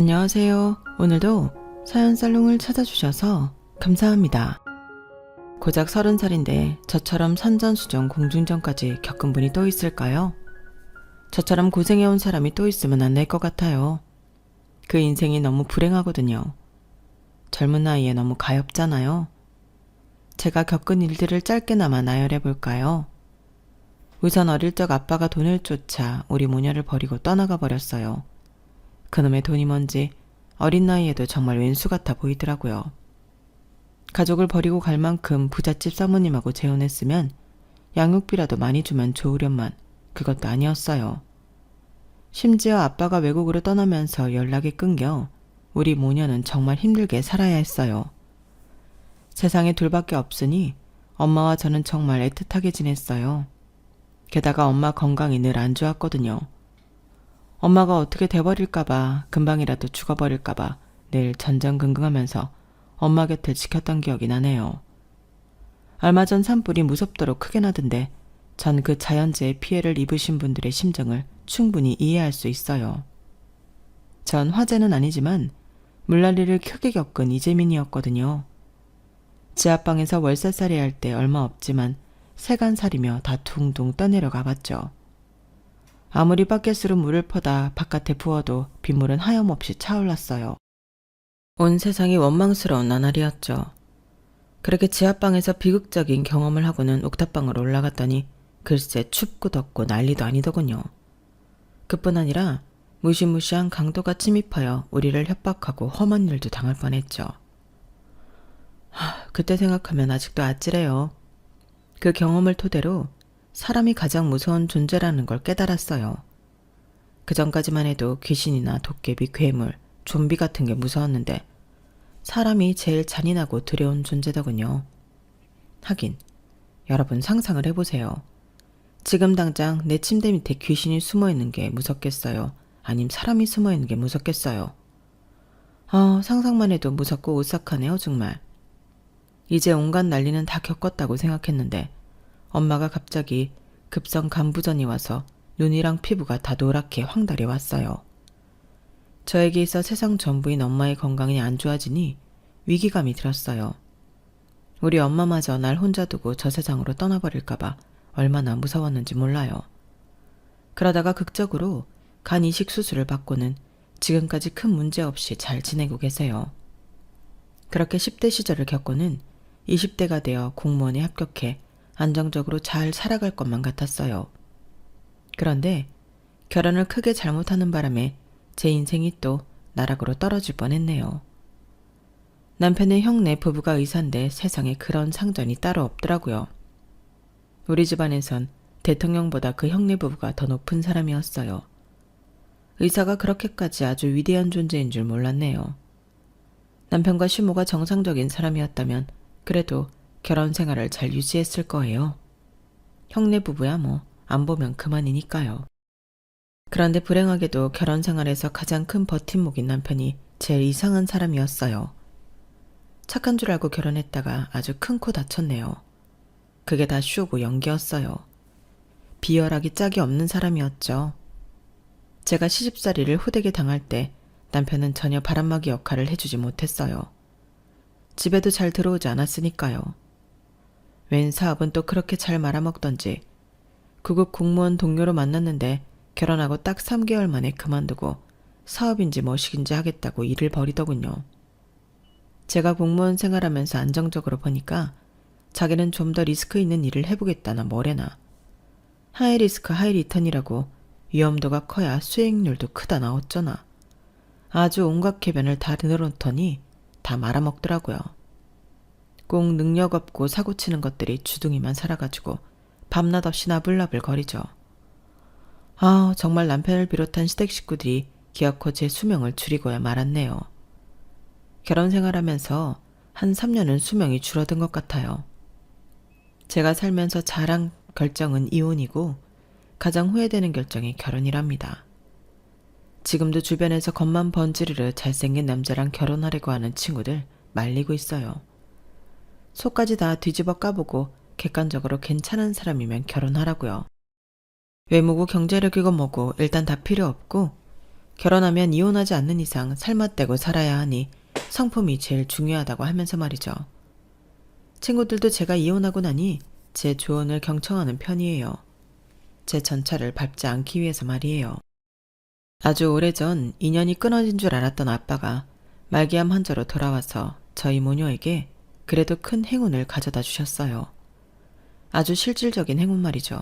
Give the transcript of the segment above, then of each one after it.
안녕하세요. 오늘도 사연살롱을 찾아주셔서 감사합니다. 고작 30살인데 저처럼 산전수전 공중전까지 겪은 분이 또 있을까요? 저처럼 고생해온 사람이 또 있으면 안 될 것 같아요. 그 인생이 너무 불행하거든요. 젊은 나이에 너무 가엾잖아요. 제가 겪은 일들을 짧게나마 나열해볼까요? 우선 어릴 적 아빠가 돈을 쫓아 우리 모녀를 버리고 떠나가 버렸어요. 그놈의 돈이 뭔지 어린 나이에도 정말 왼수 같아 보이더라고요. 가족을 버리고 갈 만큼 부잣집 사모님하고 재혼했으면 양육비라도 많이 주면 좋으련만 그것도 아니었어요. 심지어 아빠가 외국으로 떠나면서 연락이 끊겨 우리 모녀는 정말 힘들게 살아야 했어요. 세상에 둘밖에 없으니 엄마와 저는 정말 애틋하게 지냈어요. 게다가 엄마 건강이 늘 안 좋았거든요. 엄마가 어떻게 돼버릴까봐, 금방이라도 죽어버릴까봐 늘 전전긍긍하면서 엄마 곁을 지켰던 기억이 나네요. 얼마 전 산불이 무섭도록 크게 나던데 전 그 자연재해 피해를 입으신 분들의 심정을 충분히 이해할 수 있어요. 전 화재는 아니지만 물난리를 크게 겪은 이재민이었거든요. 지하방에서 월세살이 할 때 얼마 없지만 세간살이며 다 둥둥 떠내려가 봤죠. 아무리 바켓으로 물을 퍼다 바깥에 부어도 빗물은 하염없이 차올랐어요. 온 세상이 원망스러운 나날이었죠. 그렇게 지하방에서 비극적인 경험을 하고는 옥탑방으로 올라갔더니 글쎄 춥고 덥고 난리도 아니더군요. 그뿐 아니라 무시무시한 강도가 침입하여 우리를 협박하고 험한 일도 당할 뻔했죠. 그때 생각하면 아직도 아찔해요. 그 경험을 토대로 사람이 가장 무서운 존재라는 걸 깨달았어요. 그 전까지만 해도 귀신이나 도깨비, 괴물, 좀비 같은 게 무서웠는데 사람이 제일 잔인하고 두려운 존재더군요. 하긴 여러분 상상을 해보세요. 지금 당장 내 침대 밑에 귀신이 숨어있는 게 무섭겠어요? 아님 사람이 숨어있는 게 무섭겠어요? 상상만 해도 무섭고 오싹하네요 정말. 이제 온갖 난리는 다 겪었다고 생각했는데 엄마가 갑자기 급성 간부전이 와서 눈이랑 피부가 다 노랗게 황달이 왔어요. 저에게 있어 세상 전부인 엄마의 건강이 안 좋아지니 위기감이 들었어요. 우리 엄마마저 날 혼자 두고 저 세상으로 떠나버릴까봐 얼마나 무서웠는지 몰라요. 그러다가 극적으로 간 이식 수술을 받고는 지금까지 큰 문제 없이 잘 지내고 계세요. 그렇게 10대 시절을 겪고는 20대가 되어 공무원에 합격해 안정적으로 잘 살아갈 것만 같았어요. 그런데 결혼을 크게 잘못하는 바람에 제 인생이 또 나락으로 떨어질 뻔했네요. 남편의 형네 부부가 의사인데 세상에 그런 상전이 따로 없더라고요. 우리 집안에선 대통령보다 그 형네 부부가 더 높은 사람이었어요. 의사가 그렇게까지 아주 위대한 존재인 줄 몰랐네요. 남편과 시모가 정상적인 사람이었다면 그래도 결혼 생활을 잘 유지했을 거예요. 형네 부부야 뭐 안 보면 그만이니까요. 그런데 불행하게도 결혼 생활에서 가장 큰 버팀목인 남편이 제일 이상한 사람이었어요. 착한 줄 알고 결혼했다가 아주 큰 코 다쳤네요. 그게 다 쇼고 연기였어요. 비열하기 짝이 없는 사람이었죠. 제가 시집살이를 호되게 당할 때 남편은 전혀 바람막이 역할을 해주지 못했어요. 집에도 잘 들어오지 않았으니까요. 웬 사업은 또 그렇게 잘 말아먹던지 구급 공무원 동료로 만났는데 결혼하고 딱 3개월 만에 그만두고 사업인지 뭐식인지 하겠다고 일을 벌이더군요. 제가 공무원 생활하면서 안정적으로 보니까 자기는 좀 더 리스크 있는 일을 해보겠다나 뭐래나. 하이 리스크 하이 리턴이라고 위험도가 커야 수익률도 크다나 어쩌나. 아주 온갖 궤변을 다 늘어놓더니 다 말아먹더라고요. 꼭 능력 없고 사고치는 것들이 주둥이만 살아가지고 밤낮 없이 나불나불 거리죠. 정말 남편을 비롯한 시댁 식구들이 기어코 제 수명을 줄이고야 말았네요. 결혼 생활하면서 한 3년은 수명이 줄어든 것 같아요. 제가 살면서 잘한 결정은 이혼이고 가장 후회되는 결정이 결혼이랍니다. 지금도 주변에서 겉만 번지르르 잘생긴 남자랑 결혼하려고 하는 친구들 말리고 있어요. 속까지 다 뒤집어 까보고 객관적으로 괜찮은 사람이면 결혼하라고요. 외모고 경제력이고 뭐고 일단 다 필요 없고 결혼하면 이혼하지 않는 이상 살맛 떼고 살아야 하니 성품이 제일 중요하다고 하면서 말이죠. 친구들도 제가 이혼하고 나니 제 조언을 경청하는 편이에요. 제 전차를 밟지 않기 위해서 말이에요. 아주 오래전 인연이 끊어진 줄 알았던 아빠가 말기암 환자로 돌아와서 저희 모녀에게 그래도 큰 행운을 가져다 주셨어요. 아주 실질적인 행운 말이죠.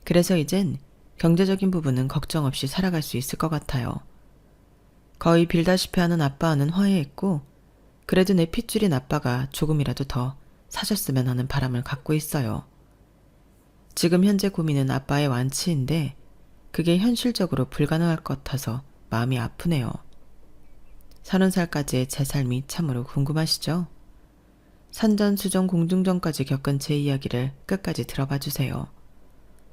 그래서 이젠 경제적인 부분은 걱정 없이 살아갈 수 있을 것 같아요. 거의 빌다시피 하는 아빠와는 화해했고 그래도 내 핏줄인 아빠가 조금이라도 더 사셨으면 하는 바람을 갖고 있어요. 지금 현재 고민은 아빠의 완치인데 그게 현실적으로 불가능할 것 같아서 마음이 아프네요. 30살까지의 제 삶이 참으로 궁금하시죠? 산전수전 공중전까지 겪은 제 이야기를 끝까지 들어봐 주세요.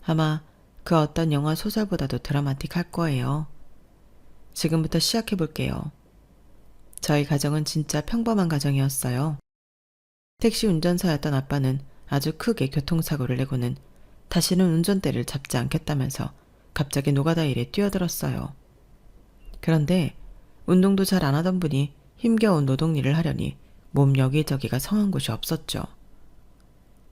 아마 그 어떤 영화 소설보다도 드라마틱할 거예요. 지금부터 시작해 볼게요. 저희 가정은 진짜 평범한 가정이었어요. 택시 운전사였던 아빠는 아주 크게 교통사고를 내고는 다시는 운전대를 잡지 않겠다면서 갑자기 노가다 일에 뛰어들었어요. 그런데 운동도 잘 안 하던 분이 힘겨운 노동일을 하려니 몸 여기저기가 성한 곳이 없었죠.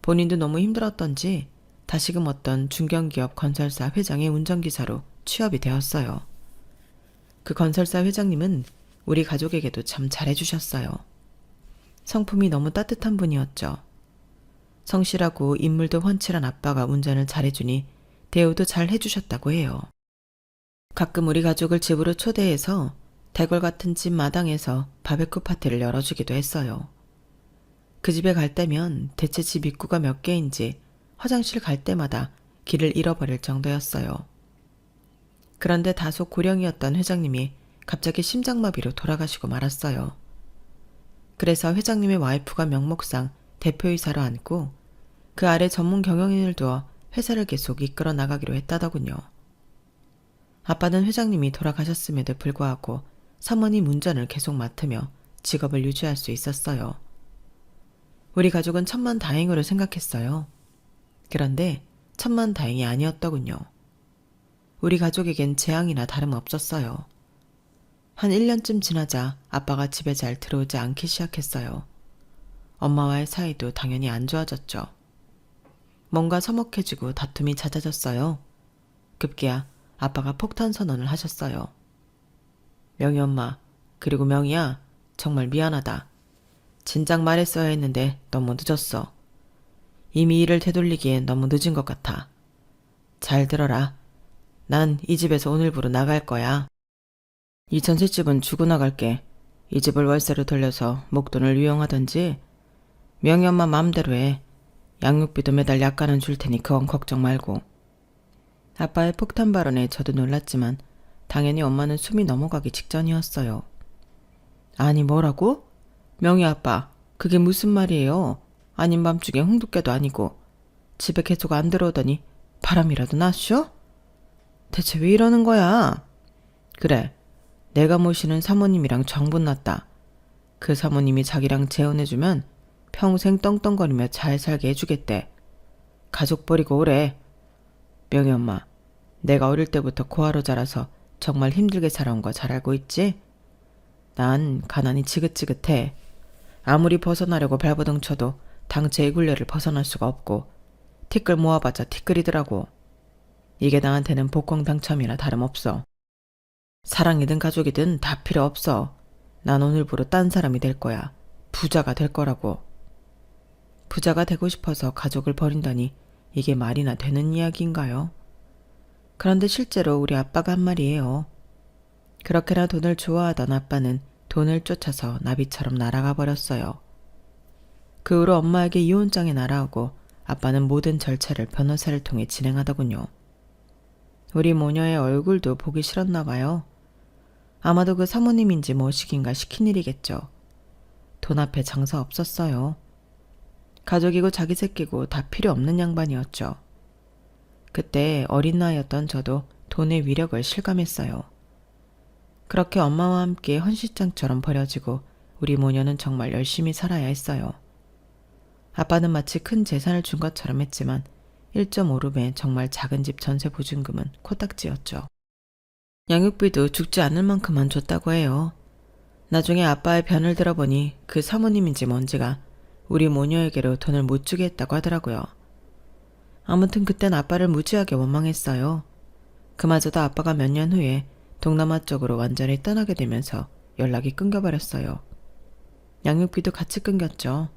본인도 너무 힘들었던지 다시금 어떤 중견기업 건설사 회장의 운전기사로 취업이 되었어요. 그 건설사 회장님은 우리 가족에게도 참 잘해주셨어요. 성품이 너무 따뜻한 분이었죠. 성실하고 인물도 훤칠한 아빠가 운전을 잘해주니 대우도 잘 해주셨다고 해요. 가끔 우리 가족을 집으로 초대해서 대궐 같은 집 마당에서 바베큐 파티를 열어주기도 했어요. 그 집에 갈 때면 대체 집 입구가 몇 개인지 화장실 갈 때마다 길을 잃어버릴 정도였어요. 그런데 다소 고령이었던 회장님이 갑자기 심장마비로 돌아가시고 말았어요. 그래서 회장님의 와이프가 명목상 대표이사로 앉고 그 아래 전문 경영인을 두어 회사를 계속 이끌어 나가기로 했다더군요. 아빠는 회장님이 돌아가셨음에도 불구하고 사모님 운전을 계속 맡으며 직업을 유지할 수 있었어요. 우리 가족은 천만다행으로 생각했어요. 그런데 천만다행이 아니었더군요. 우리 가족에겐 재앙이나 다름없었어요. 한 1년쯤 지나자 아빠가 집에 잘 들어오지 않기 시작했어요. 엄마와의 사이도 당연히 안 좋아졌죠. 뭔가 서먹해지고 다툼이 잦아졌어요. 급기야 아빠가 폭탄 선언을 하셨어요. 명희 엄마, 그리고 명희야, 정말 미안하다. 진작 말했어야 했는데 너무 늦었어. 이미 일을 되돌리기엔 너무 늦은 것 같아. 잘 들어라. 난 이 집에서 오늘부로 나갈 거야. 이 전셋집은 주고 나갈게. 이 집을 월세로 돌려서 목돈을 유용하든지 명희 엄마 마음대로 해. 양육비도 매달 약간은 줄 테니 그건 걱정 말고. 아빠의 폭탄 발언에 저도 놀랐지만 당연히 엄마는 숨이 넘어가기 직전이었어요. 아니 뭐라고? 명희 아빠, 그게 무슨 말이에요? 아닌 밤중에 홍두깨도 아니고 집에 계속 안 들어오더니 바람이라도 났쇼? 대체 왜 이러는 거야? 그래, 내가 모시는 사모님이랑 정분났다. 그 사모님이 자기랑 재혼해주면 평생 떵떵거리며 잘 살게 해주겠대. 가족 버리고 오래. 명희 엄마, 내가 어릴 때부터 고아로 자라서 정말 힘들게 살아온 거 잘 알고 있지? 난 가난이 지긋지긋해. 아무리 벗어나려고 발버둥 쳐도 당체의 굴레를 벗어날 수가 없고 티끌 모아봤자 티끌이더라고. 이게 나한테는 복권 당첨이나 다름없어. 사랑이든 가족이든 다 필요 없어. 난 오늘부로 딴 사람이 될 거야. 부자가 될 거라고. 부자가 되고 싶어서 가족을 버린다니 이게 말이나 되는 이야기인가요? 그런데 실제로 우리 아빠가 한 말이에요. 그렇게나 돈을 좋아하던 아빠는 돈을 쫓아서 나비처럼 날아가 버렸어요. 그 후로 엄마에게 이혼장에 날아오고 아빠는 모든 절차를 변호사를 통해 진행하더군요. 우리 모녀의 얼굴도 보기 싫었나 봐요. 아마도 그 사모님인지 뭐시긴가 시킨 일이겠죠. 돈 앞에 장사 없었어요. 가족이고 자기 새끼고 다 필요 없는 양반이었죠. 그때 어린 나이였던 저도 돈의 위력을 실감했어요. 그렇게 엄마와 함께 헌시장처럼 버려지고 우리 모녀는 정말 열심히 살아야 했어요. 아빠는 마치 큰 재산을 준 것처럼 했지만 1.5룸의 정말 작은 집 전세 보증금은 코딱지였죠. 양육비도 죽지 않을 만큼만 줬다고 해요. 나중에 아빠의 변을 들어보니 그 사모님인지 뭔지가 우리 모녀에게로 돈을 못 주게 했다고 하더라고요. 아무튼 그땐 아빠를 무지하게 원망했어요. 그마저도 아빠가 몇 년 후에 동남아 쪽으로 완전히 떠나게 되면서 연락이 끊겨버렸어요. 양육비도 같이 끊겼죠.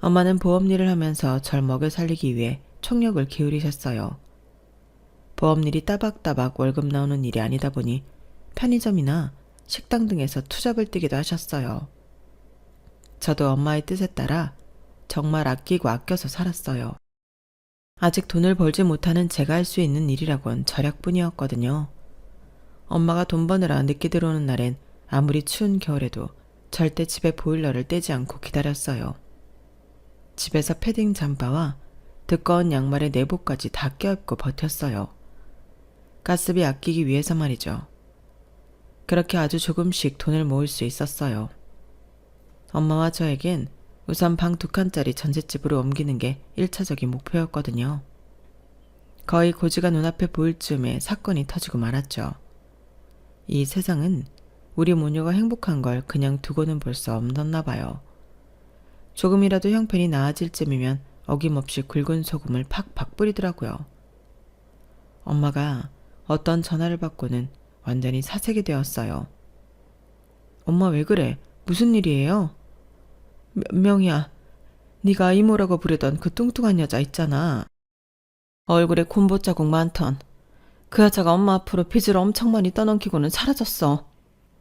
엄마는 보험 일을 하면서 절 먹여 살리기 위해 총력을 기울이셨어요. 보험 일이 따박따박 월급 나오는 일이 아니다 보니 편의점이나 식당 등에서 투잡을 뛰기도 하셨어요. 저도 엄마의 뜻에 따라 정말 아끼고 아껴서 살았어요. 아직 돈을 벌지 못하는 제가 할 수 있는 일이라곤 절약뿐이었거든요. 엄마가 돈 버느라 늦게 들어오는 날엔 아무리 추운 겨울에도 절대 집에 보일러를 떼지 않고 기다렸어요. 집에서 패딩 잠바와 두꺼운 양말에 내복까지 다 껴입고 버텼어요. 가스비 아끼기 위해서 말이죠. 그렇게 아주 조금씩 돈을 모을 수 있었어요. 엄마와 저에겐 우선 방 2칸짜리 전셋집으로 옮기는 게 1차적인 목표였거든요. 거의 고지가 눈앞에 보일 즈음에 사건이 터지고 말았죠. 이 세상은 우리 모녀가 행복한 걸 그냥 두고는 볼 수 없었나 봐요. 조금이라도 형편이 나아질 쯤이면 어김없이 굵은 소금을 팍팍 뿌리더라고요. 엄마가 어떤 전화를 받고는 완전히 사색이 되었어요. 엄마 왜 그래? 무슨 일이에요? 명희야, 네가 이모라고 부르던 그 뚱뚱한 여자 있잖아. 얼굴에 곰보 자국 많던 그 여자가 엄마 앞으로 빚을 엄청 많이 떠넘기고는 사라졌어.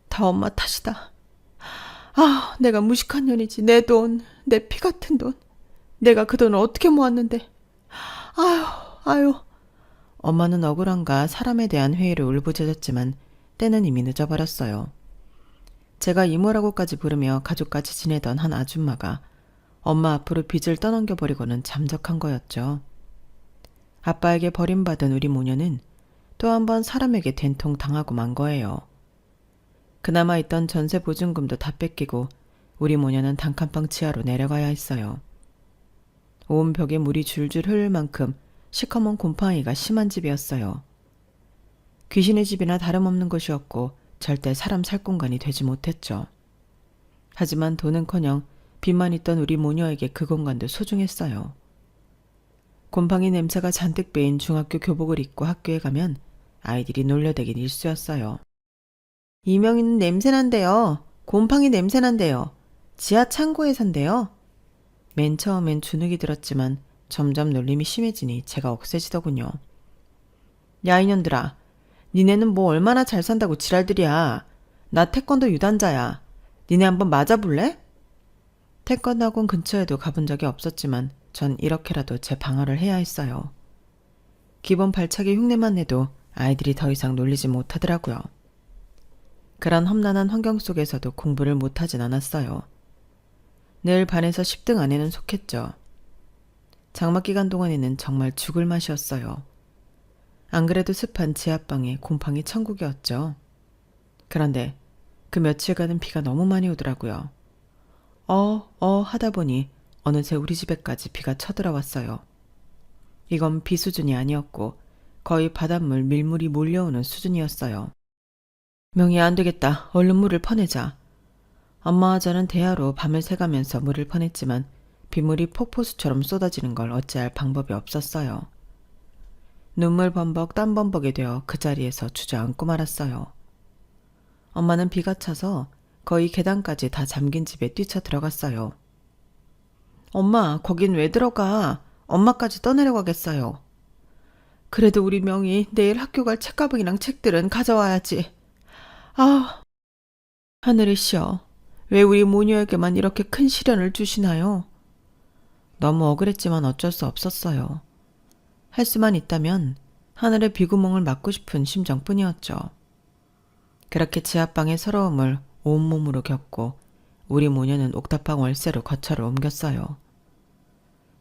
다 엄마 탓이다. 아, 내가 무식한 년이지. 내 돈, 내 피 같은 돈. 내가 그 돈을 어떻게 모았는데. 아유. 엄마는 억울함과 사람에 대한 회의를 울부짖었지만 때는 이미 늦어버렸어요. 제가 이모라고까지 부르며 가족까지 지내던 한 아줌마가 엄마 앞으로 빚을 떠넘겨버리고는 잠적한 거였죠. 아빠에게 버림받은 우리 모녀는 또 한 번 사람에게 된통 당하고 만 거예요. 그나마 있던 전세 보증금도 다 뺏기고 우리 모녀는 단칸방 지하로 내려가야 했어요. 온 벽에 물이 줄줄 흐를 만큼 시커먼 곰팡이가 심한 집이었어요. 귀신의 집이나 다름없는 곳이었고 절대 사람 살 공간이 되지 못했죠. 하지만 돈은커녕 빚만 있던 우리 모녀에게 그 공간도 소중했어요. 곰팡이 냄새가 잔뜩 배인 중학교 교복을 입고 학교에 가면 아이들이 놀려대긴 일쑤였어요. 이명희는 냄새난대요. 곰팡이 냄새난대요. 지하 창고에 산대요. 맨 처음엔 주눅이 들었지만 점점 놀림이 심해지니 제가 억세지더군요. 야 이년들아, 니네는 뭐 얼마나 잘 산다고 지랄들이야. 나 태권도 유단자야. 니네 한번 맞아볼래? 태권도 학원 근처에도 가본 적이 없었지만 전 이렇게라도 제 방어를 해야 했어요. 기본 발차기 흉내만 내도 아이들이 더 이상 놀리지 못하더라고요. 그런 험난한 환경 속에서도 공부를 못하진 않았어요. 늘 반에서 10등 안에는 속했죠. 장마기간 동안에는 정말 죽을 맛이었어요. 안 그래도 습한 지하방에 곰팡이 천국이었죠. 그런데 그 며칠간은 비가 너무 많이 오더라고요. 하다 보니 어느새 우리 집에까지 비가 쳐들어왔어요. 이건 비 수준이 아니었고 거의 바닷물 밀물이 몰려오는 수준이었어요. 명희야 안 되겠다. 얼른 물을 퍼내자. 엄마와 저는 대야로 밤을 새가면서 물을 퍼냈지만 빗물이 폭포수처럼 쏟아지는 걸 어찌할 방법이 없었어요. 눈물 범벅 땀 범벅이 되어 그 자리에서 주저앉고 말았어요. 엄마는 비가 차서 거의 계단까지 다 잠긴 집에 뛰쳐 들어갔어요. 엄마, 거긴 왜 들어가? 엄마까지 떠내려가겠어요. 그래도 우리 명희 내일 학교 갈 책가방이랑 책들은 가져와야지. 하늘이시여, 왜 우리 모녀에게만 이렇게 큰 시련을 주시나요? 너무 억울했지만 어쩔 수 없었어요. 할 수만 있다면 하늘의 비구멍을 막고 싶은 심정뿐이었죠. 그렇게 지하방의 서러움을 온몸으로 겪고 우리 모녀는 옥탑방 월세로 거처를 옮겼어요.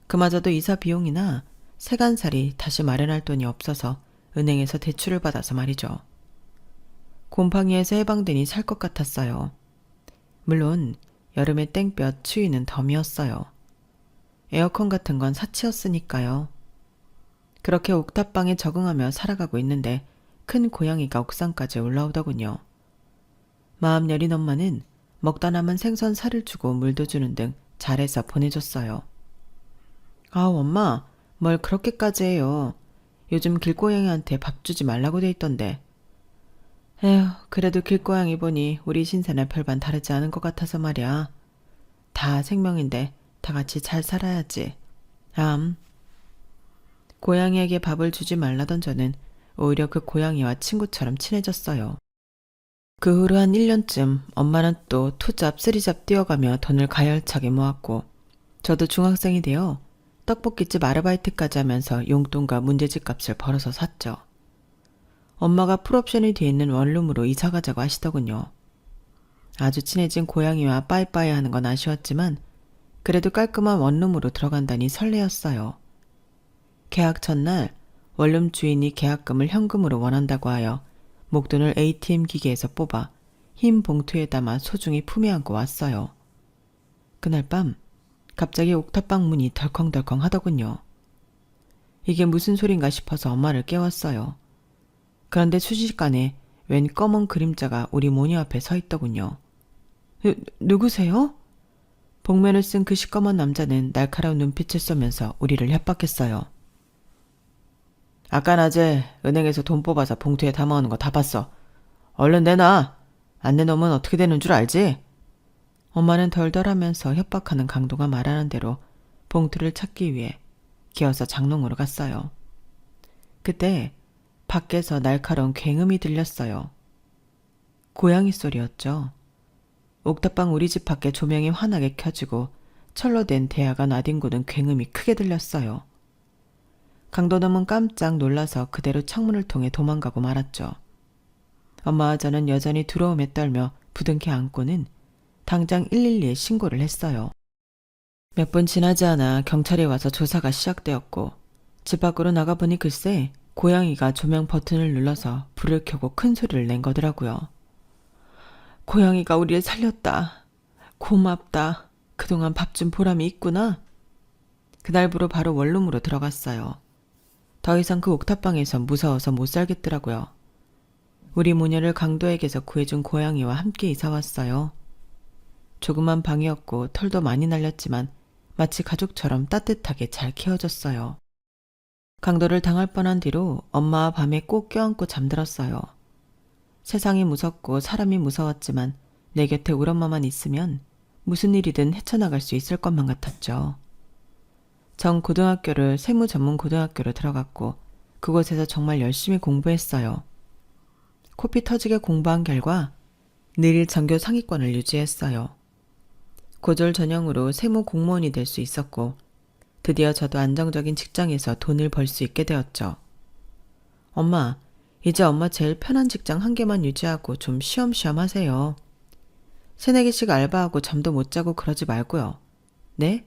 그마저도 이사 비용이나 세간살이 다시 마련할 돈이 없어서 은행에서 대출을 받아서 말이죠. 곰팡이에서 해방되니 살 것 같았어요. 물론 여름의 땡볕 추위는 덤이었어요. 에어컨 같은 건 사치였으니까요. 그렇게 옥탑방에 적응하며 살아가고 있는데 큰 고양이가 옥상까지 올라오더군요. 마음 여린 엄마는 먹다 남은 생선 살을 주고 물도 주는 등 잘해서 보내줬어요. 아우 엄마, 뭘 그렇게까지 해요. 요즘 길고양이한테 밥 주지 말라고 돼 있던데. 에휴, 그래도 길고양이 보니 우리 신세나 별반 다르지 않은 것 같아서 말이야. 다 생명인데 다 같이 잘 살아야지. 고양이에게 밥을 주지 말라던 저는 오히려 그 고양이와 친구처럼 친해졌어요. 그 후로 한 1년쯤 엄마는 또 투잡, 쓰리잡 뛰어가며 돈을 가열차게 모았고 저도 중학생이 되어 떡볶이집 아르바이트까지 하면서 용돈과 문제집 값을 벌어서 샀죠. 엄마가 풀옵션이 뒤에 있는 원룸으로 이사 가자고 하시더군요. 아주 친해진 고양이와 빠이빠이 하는 건 아쉬웠지만 그래도 깔끔한 원룸으로 들어간다니 설레었어요. 계약 첫날 원룸 주인이 계약금을 현금으로 원한다고 하여 목돈을 ATM 기계에서 뽑아 흰 봉투에 담아 소중히 품에 안고 왔어요. 그날 밤 갑자기 옥탑방 문이 덜컹덜컹 하더군요. 이게 무슨 소린가 싶어서 엄마를 깨웠어요. 그런데 순식간에 웬 검은 그림자가 우리 모녀 앞에 서 있더군요. 누구세요? 복면을 쓴 그 시꺼먼 남자는 날카로운 눈빛을 쏘면서 우리를 협박했어요. 아까 낮에 은행에서 돈 뽑아서 봉투에 담아오는 거 다 봤어. 얼른 내놔. 안 내놓으면 어떻게 되는 줄 알지? 엄마는 덜덜하면서 협박하는 강도가 말하는 대로 봉투를 찾기 위해 기어서 장롱으로 갔어요. 그때 밖에서 날카로운 굉음이 들렸어요. 고양이 소리였죠. 옥탑방 우리 집 밖에 조명이 환하게 켜지고 철로 된 대야가 나뒹구는 굉음이 크게 들렸어요. 강도놈은 깜짝 놀라서 그대로 창문을 통해 도망가고 말았죠. 엄마와 저는 여전히 두려움에 떨며 부둥켜 안고는 당장 112에 신고를 했어요. 몇 분 지나지 않아 경찰이 와서 조사가 시작되었고 집 밖으로 나가보니 글쎄 고양이가 조명 버튼을 눌러서 불을 켜고 큰 소리를 낸 거더라고요. 고양이가 우리를 살렸다. 고맙다. 그동안 밥 준 보람이 있구나. 그날부로 바로 원룸으로 들어갔어요. 더 이상 그 옥탑방에서 무서워서 못 살겠더라고요. 우리 모녀를 강도에게서 구해준 고양이와 함께 이사 왔어요. 조그만 방이었고 털도 많이 날렸지만 마치 가족처럼 따뜻하게 잘 키워줬어요. 강도를 당할 뻔한 뒤로 엄마와 밤에 꼭 껴안고 잠들었어요. 세상이 무섭고 사람이 무서웠지만 내 곁에 우리 엄마만 있으면 무슨 일이든 헤쳐나갈 수 있을 것만 같았죠. 전 고등학교를 세무 전문 고등학교로 들어갔고 그곳에서 정말 열심히 공부했어요. 코피 터지게 공부한 결과 늘 전교 상위권을 유지했어요. 고졸 전형으로 세무 공무원이 될 수 있었고 드디어 저도 안정적인 직장에서 돈을 벌 수 있게 되었죠. 엄마, 이제 엄마 제일 편한 직장 한 개만 유지하고 좀 쉬엄쉬엄 하세요. 3-4개씩 알바하고 잠도 못 자고 그러지 말고요. 네?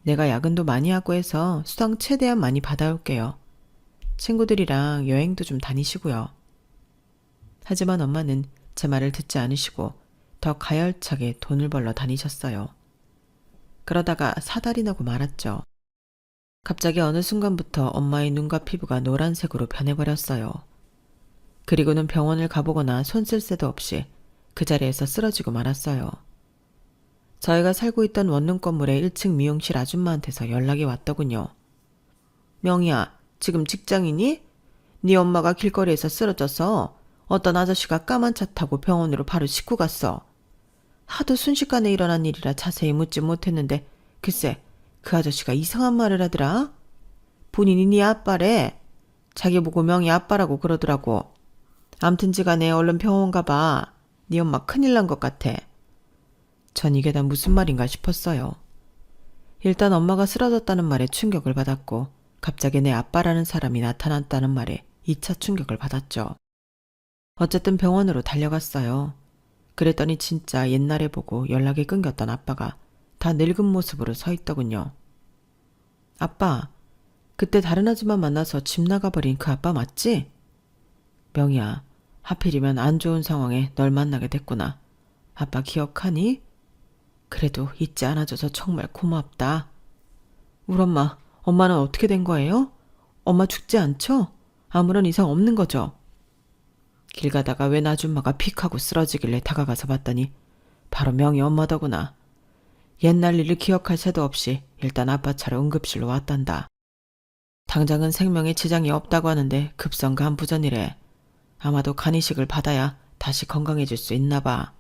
내가 야근도 많이 하고 해서 수당 최대한 많이 받아올게요. 친구들이랑 여행도 좀 다니시고요. 하지만 엄마는 제 말을 듣지 않으시고 더 가열차게 돈을 벌러 다니셨어요. 그러다가 사달이 나고 말았죠. 갑자기 어느 순간부터 엄마의 눈과 피부가 노란색으로 변해버렸어요. 그리고는 병원을 가보거나 손 쓸 새도 없이 그 자리에서 쓰러지고 말았어요. 저희가 살고 있던 원룸 건물의 1층 미용실 아줌마한테서 연락이 왔더군요. 명희야, 지금 직장이니? 네 엄마가 길거리에서 쓰러져서 어떤 아저씨가 까만 차 타고 병원으로 바로 싣고 갔어. 하도 순식간에 일어난 일이라 자세히 묻지 못했는데 글쎄 그 아저씨가 이상한 말을 하더라. 본인이 네 아빠래. 자기 보고 명희 아빠라고 그러더라고. 암튼지간에 얼른 병원 가봐. 네 엄마 큰일 난 것 같아. 전 이게 다 무슨 말인가 싶었어요. 일단 엄마가 쓰러졌다는 말에 충격을 받았고 갑자기 내 아빠라는 사람이 나타났다는 말에 2차 충격을 받았죠. 어쨌든 병원으로 달려갔어요. 그랬더니 진짜 옛날에 보고 연락이 끊겼던 아빠가 다 늙은 모습으로 서 있더군요. 아빠, 그때 다른 아줌마 만나서 집 나가버린 그 아빠 맞지? 명희야, 하필이면 안 좋은 상황에 널 만나게 됐구나. 아빠 기억하니? 그래도 잊지 않아줘서 정말 고맙다. 우리 엄마는 어떻게 된 거예요? 엄마 죽지 않죠? 아무런 이상 없는 거죠? 길 가다가 웬 아줌마가 픽 하고 쓰러지길래 다가가서 봤더니 바로 명희 엄마더구나. 옛날 일을 기억할 새도 없이 일단 아빠 차로 응급실로 왔단다. 당장은 생명에 지장이 없다고 하는데 급성 간부전이래. 아마도 간이식을 받아야 다시 건강해질 수 있나 봐.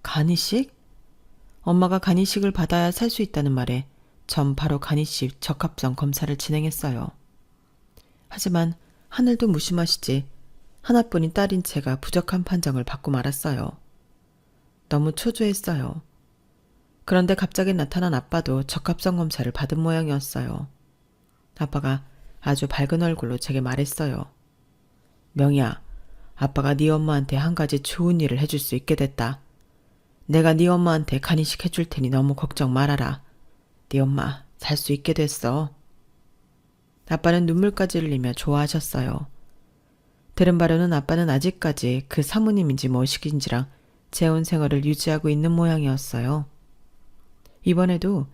간이식? 엄마가 간이식을 받아야 살 수 있다는 말에 전 바로 간이식 적합성 검사를 진행했어요. 하지만 하늘도 무심하시지 하나뿐인 딸인 제가 부적한 판정을 받고 말았어요. 너무 초조했어요. 그런데 갑자기 나타난 아빠도 적합성 검사를 받은 모양이었어요. 아빠가 아주 밝은 얼굴로 제게 말했어요. 명희야, 아빠가 네 엄마한테 한 가지 좋은 일을 해줄 수 있게 됐다. 내가 네 엄마한테 간이식 해줄 테니 너무 걱정 말아라. 네 엄마 살 수 있게 됐어. 아빠는 눈물까지 흘리며 좋아하셨어요. 들은 바로는 아빠는 아직까지 그 사모님인지 뭐식인지랑 재혼 생활을 유지하고 있는 모양이었어요. 이번에도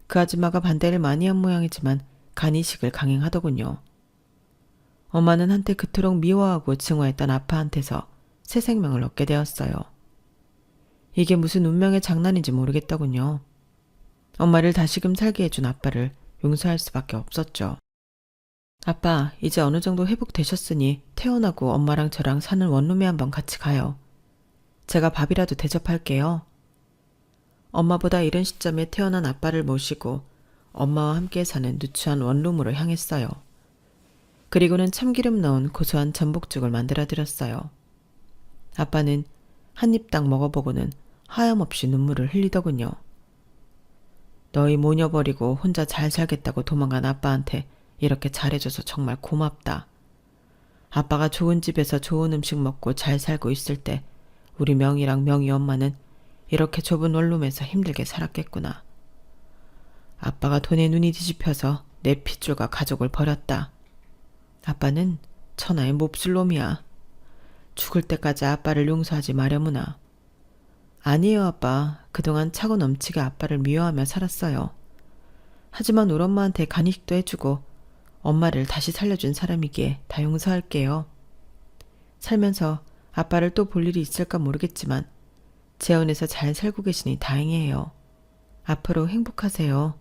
그 아줌마가 반대를 많이 한 모양이지만 간이식을 강행하더군요. 엄마는 한때 그토록 미워하고 증오했던 아빠한테서 새 생명을 얻게 되었어요. 이게 무슨 운명의 장난인지 모르겠더군요. 엄마를 다시금 살게 해준 아빠를 용서할 수밖에 없었죠. 아빠, 이제 어느 정도 회복되셨으니 퇴원하고 엄마랑 저랑 사는 원룸에 한번 같이 가요. 제가 밥이라도 대접할게요. 엄마보다 이른 시점에 태어난 아빠를 모시고 엄마와 함께 사는 누추한 원룸으로 향했어요. 그리고는 참기름 넣은 고소한 전복죽을 만들어 드렸어요. 아빠는 한 입 딱 먹어보고는 하염없이 눈물을 흘리더군요. 너희 모녀 버리고 혼자 잘 살겠다고 도망간 아빠한테 이렇게 잘해줘서 정말 고맙다. 아빠가 좋은 집에서 좋은 음식 먹고 잘 살고 있을 때 우리 명희랑 명희 엄마는 이렇게 좁은 원룸에서 힘들게 살았겠구나. 아빠가 돈에 눈이 뒤집혀서 내 핏줄과 가족을 버렸다. 아빠는 천하의 몹쓸 놈이야. 죽을 때까지 아빠를 용서하지 마려무나. 아니에요, 아빠. 그동안 차고 넘치게 아빠를 미워하며 살았어요. 하지만 우리 엄마한테 간이식도 해주고 엄마를 다시 살려준 사람이기에 다 용서할게요. 살면서 아빠를 또 볼 일이 있을까 모르겠지만 재혼해서 잘 살고 계시니 다행이에요. 앞으로 행복하세요.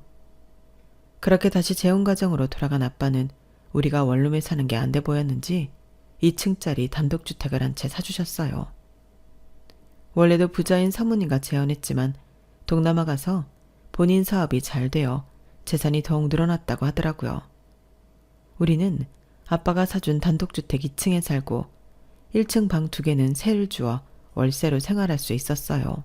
그렇게 다시 재혼 가정으로 돌아간 아빠는 우리가 원룸에 사는 게 안 돼 보였는지 2층짜리 단독주택을 한 채 사주셨어요. 원래도 부자인 사모님과 재혼했지만 동남아 가서 본인 사업이 잘 되어 재산이 더욱 늘어났다고 하더라고요. 우리는 아빠가 사준 단독주택 2층에 살고 1층 방 2개는 세를 주어 월세로 생활할 수 있었어요.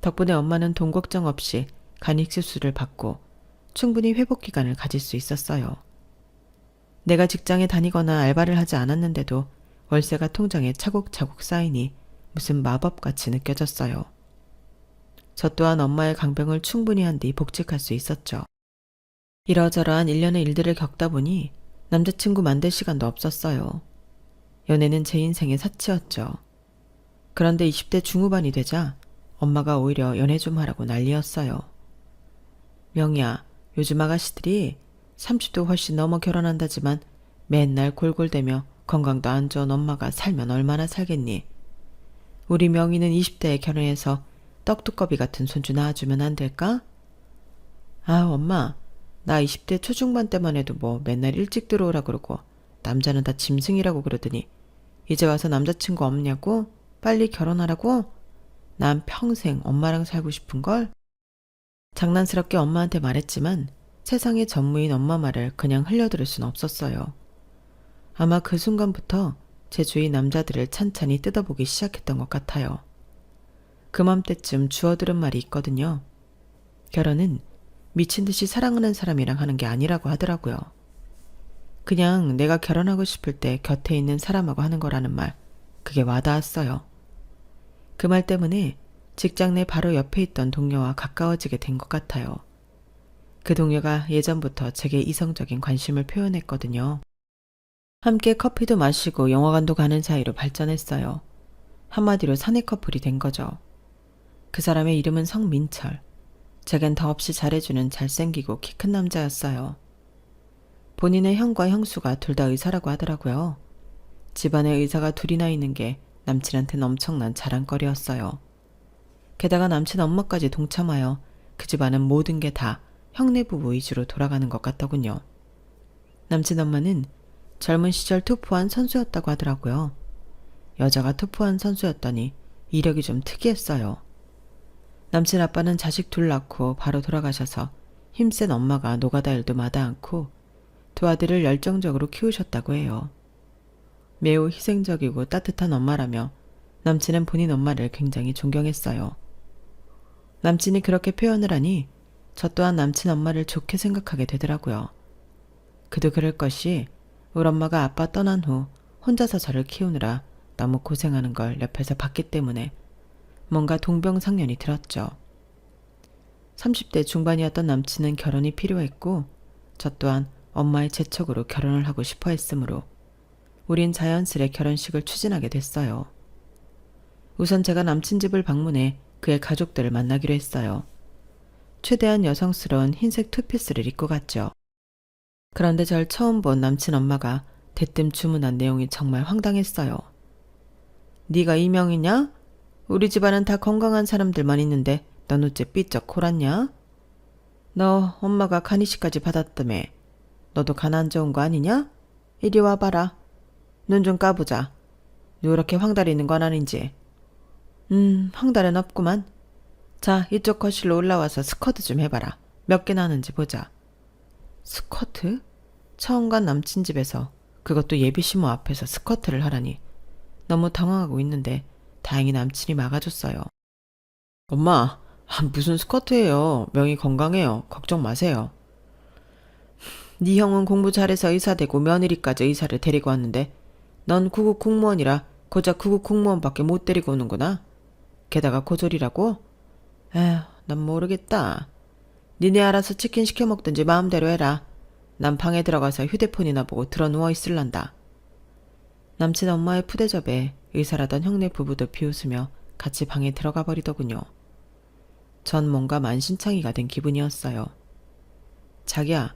덕분에 엄마는 돈 걱정 없이 간이식 수술을 받고 충분히 회복 기간을 가질 수 있었어요. 내가 직장에 다니거나 알바를 하지 않았는데도 월세가 통장에 차곡차곡 쌓이니 무슨 마법같이 느껴졌어요. 저 또한 엄마의 강병을 충분히 한 뒤 복직할 수 있었죠. 이러저러한 일련의 일들을 겪다 보니 남자친구 만들 시간도 없었어요. 연애는 제 인생의 사치였죠. 그런데 20대 중후반이 되자 엄마가 오히려 연애 좀 하라고 난리였어요. 명희야, 요즘 아가씨들이 30도 훨씬 넘어 결혼한다지만 맨날 골골대며 건강도 안 좋은 엄마가 살면 얼마나 살겠니? 우리 명희는 20대에 결혼해서 떡두꺼비 같은 손주 낳아주면 안 될까? 아, 엄마, 나 20대 초중반 때만 해도 뭐 맨날 일찍 들어오라 그러고 남자는 다 짐승이라고 그러더니 이제 와서 남자친구 없냐고? 빨리 결혼하라고? 난 평생 엄마랑 살고 싶은걸? 장난스럽게 엄마한테 말했지만 세상의 전무인 엄마 말을 그냥 흘려들을 순 없었어요. 아마 그 순간부터 제 주위 남자들을 찬찬히 뜯어보기 시작했던 것 같아요. 그맘때쯤 주워들은 말이 있거든요. 결혼은 미친 듯이 사랑하는 사람이랑 하는 게 아니라고 하더라고요. 그냥 내가 결혼하고 싶을 때 곁에 있는 사람하고 하는 거라는 말, 그게 와닿았어요. 그 말 때문에 직장 내 바로 옆에 있던 동료와 가까워지게 된 것 같아요. 그 동료가 예전부터 제게 이성적인 관심을 표현했거든요. 함께 커피도 마시고 영화관도 가는 사이로 발전했어요. 한마디로 사내 커플이 된 거죠. 그 사람의 이름은 성민철. 제겐 더없이 잘해주는 잘생기고 키 큰 남자였어요. 본인의 형과 형수가 둘 다 의사라고 하더라고요. 집안에 의사가 둘이나 있는 게 남친한테는 엄청난 자랑거리였어요. 게다가 남친 엄마까지 동참하여 그 집안은 모든 게 다 형네 부부 위주로 돌아가는 것 같더군요. 남친 엄마는 젊은 시절 투포한 선수였다고 하더라고요. 여자가 투포한 선수였더니 이력이 좀 특이했어요. 남친 아빠는 자식 둘 낳고 바로 돌아가셔서 힘센 엄마가 노가다 일도 마다 않고 두 아들을 열정적으로 키우셨다고 해요. 매우 희생적이고 따뜻한 엄마라며 남친은 본인 엄마를 굉장히 존경했어요. 남친이 그렇게 표현을 하니 저 또한 남친 엄마를 좋게 생각하게 되더라고요. 그도 그럴 것이 우리 엄마가 아빠 떠난 후 혼자서 저를 키우느라 너무 고생하는 걸 옆에서 봤기 때문에 뭔가 동병상련이 들었죠. 30대 중반이었던 남친은 결혼이 필요했고 저 또한 엄마의 재촉으로 결혼을 하고 싶어 했으므로 우린 자연스레 결혼식을 추진하게 됐어요. 우선 제가 남친 집을 방문해 그의 가족들을 만나기로 했어요. 최대한 여성스러운 흰색 투피스를 입고 갔죠. 그런데 절 처음 본 남친 엄마가 대뜸 주문한 내용이 정말 황당했어요. 네가 이명이냐? 우리 집안은 다 건강한 사람들만 있는데 넌 어째 삐쩍 골았냐? 너 엄마가 간이식까지 받았다며. 너도 간 안 좋은 거 아니냐? 이리 와봐라. 눈 좀 까보자. 요렇게 황달이 있는 건 아닌지. 황달은 없구만. 자, 이쪽 거실로 올라와서 스쿼트 좀 해봐라. 몇 개나 하는지 보자. 스쿼트? 처음 간 남친 집에서 그것도 예비시모 앞에서 스쿼트를 하라니. 너무 당황하고 있는데 다행히 남친이 막아줬어요. 엄마, 무슨 스쿼트예요. 명이 건강해요. 걱정 마세요. 네 형은 공부 잘해서 의사 되고 며느리까지 의사를 데리고 왔는데 넌 구급 공무원이라 고작 구급 공무원밖에 못 데리고 오는구나. 게다가 고졸이라고? 에휴, 난 모르겠다. 니네 알아서 치킨 시켜 먹든지 마음대로 해라. 난 방에 들어가서 휴대폰이나 보고 드러 누워 있을란다. 남친 엄마의 푸대접에 의사라던 형네 부부도 비웃으며 같이 방에 들어가 버리더군요. 전 뭔가 만신창이가 된 기분이었어요. 자기야,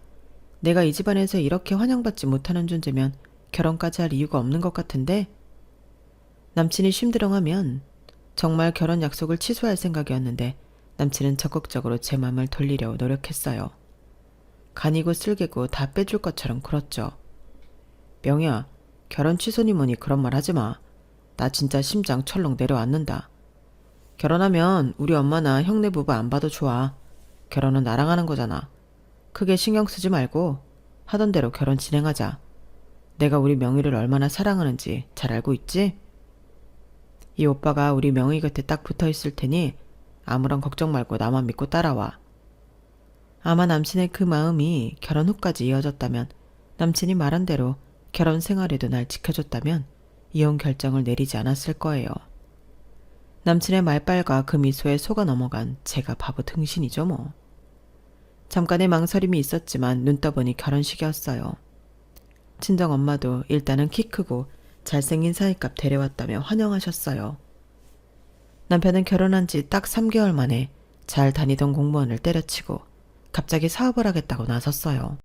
내가 이 집안에서 이렇게 환영받지 못하는 존재면 결혼까지 할 이유가 없는 것 같은데? 남친이 쉼드렁하면 정말 결혼 약속을 취소할 생각이었는데 남친은 적극적으로 제 맘을 돌리려 노력했어요. 간이고 쓸개고 다 빼줄 것처럼 굴었죠. 명희야, 결혼 취소니 뭐니 그런 말 하지 마. 나 진짜 심장 철렁 내려앉는다. 결혼하면 우리 엄마나 형네 부부 안 봐도 좋아. 결혼은 나랑 하는 거잖아. 크게 신경 쓰지 말고 하던 대로 결혼 진행하자. 내가 우리 명희를 얼마나 사랑하는지 잘 알고 있지? 이 오빠가 우리 명희 곁에 딱 붙어 있을 테니 아무런 걱정 말고 나만 믿고 따라와. 아마 남친의 그 마음이 결혼 후까지 이어졌다면, 남친이 말한 대로 결혼 생활에도 날 지켜줬다면 이혼 결정을 내리지 않았을 거예요. 남친의 말빨과 그 미소에 속아 넘어간 제가 바보 등신이죠 뭐. 잠깐의 망설임이 있었지만 눈 떠보니 결혼식이었어요. 친정엄마도 일단은 키 크고 잘생긴 사위값 데려왔다며 환영하셨어요. 남편은 결혼한 지 딱 3개월 만에 잘 다니던 공무원을 때려치고 갑자기 사업을 하겠다고 나섰어요.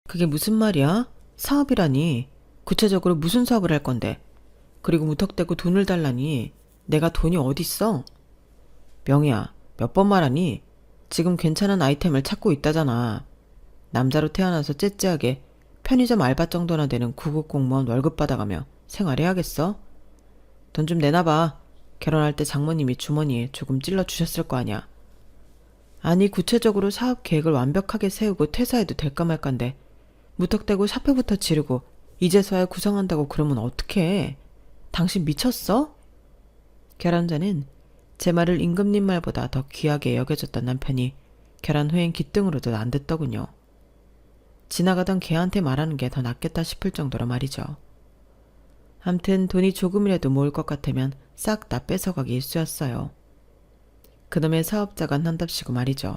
그게 무슨 말이야? 사업이라니. 구체적으로 무슨 사업을 할 건데? 그리고 무턱대고 돈을 달라니. 내가 돈이 어딨어? 명희야, 몇 번 말하니? 지금 괜찮은 아이템을 찾고 있다잖아. 남자로 태어나서 째째하게 편의점 알바 정도나 되는 구급 공무원 월급 받아가며 생활해야겠어? 돈 좀 내놔봐. 결혼할 때 장모님이 주머니에 조금 찔러주셨을 거 아니야. 아니, 구체적으로 사업 계획을 완벽하게 세우고 퇴사해도 될까 말까인데 무턱대고 샤프부터 지르고 이제서야 구성한다고 그러면 어떡해. 당신 미쳤어? 결혼 전엔 제 말을 임금님 말보다 더 귀하게 여겨줬던 남편이 결혼 후엔 기등으로도 안 듣더군요. 지나가던 걔한테 말하는 게 더 낫겠다 싶을 정도로 말이죠. 암튼 돈이 조금이라도 모을 것 같으면 싹 다 뺏어가기 일쑤였어요. 그놈의 사업자가 한답시고 말이죠.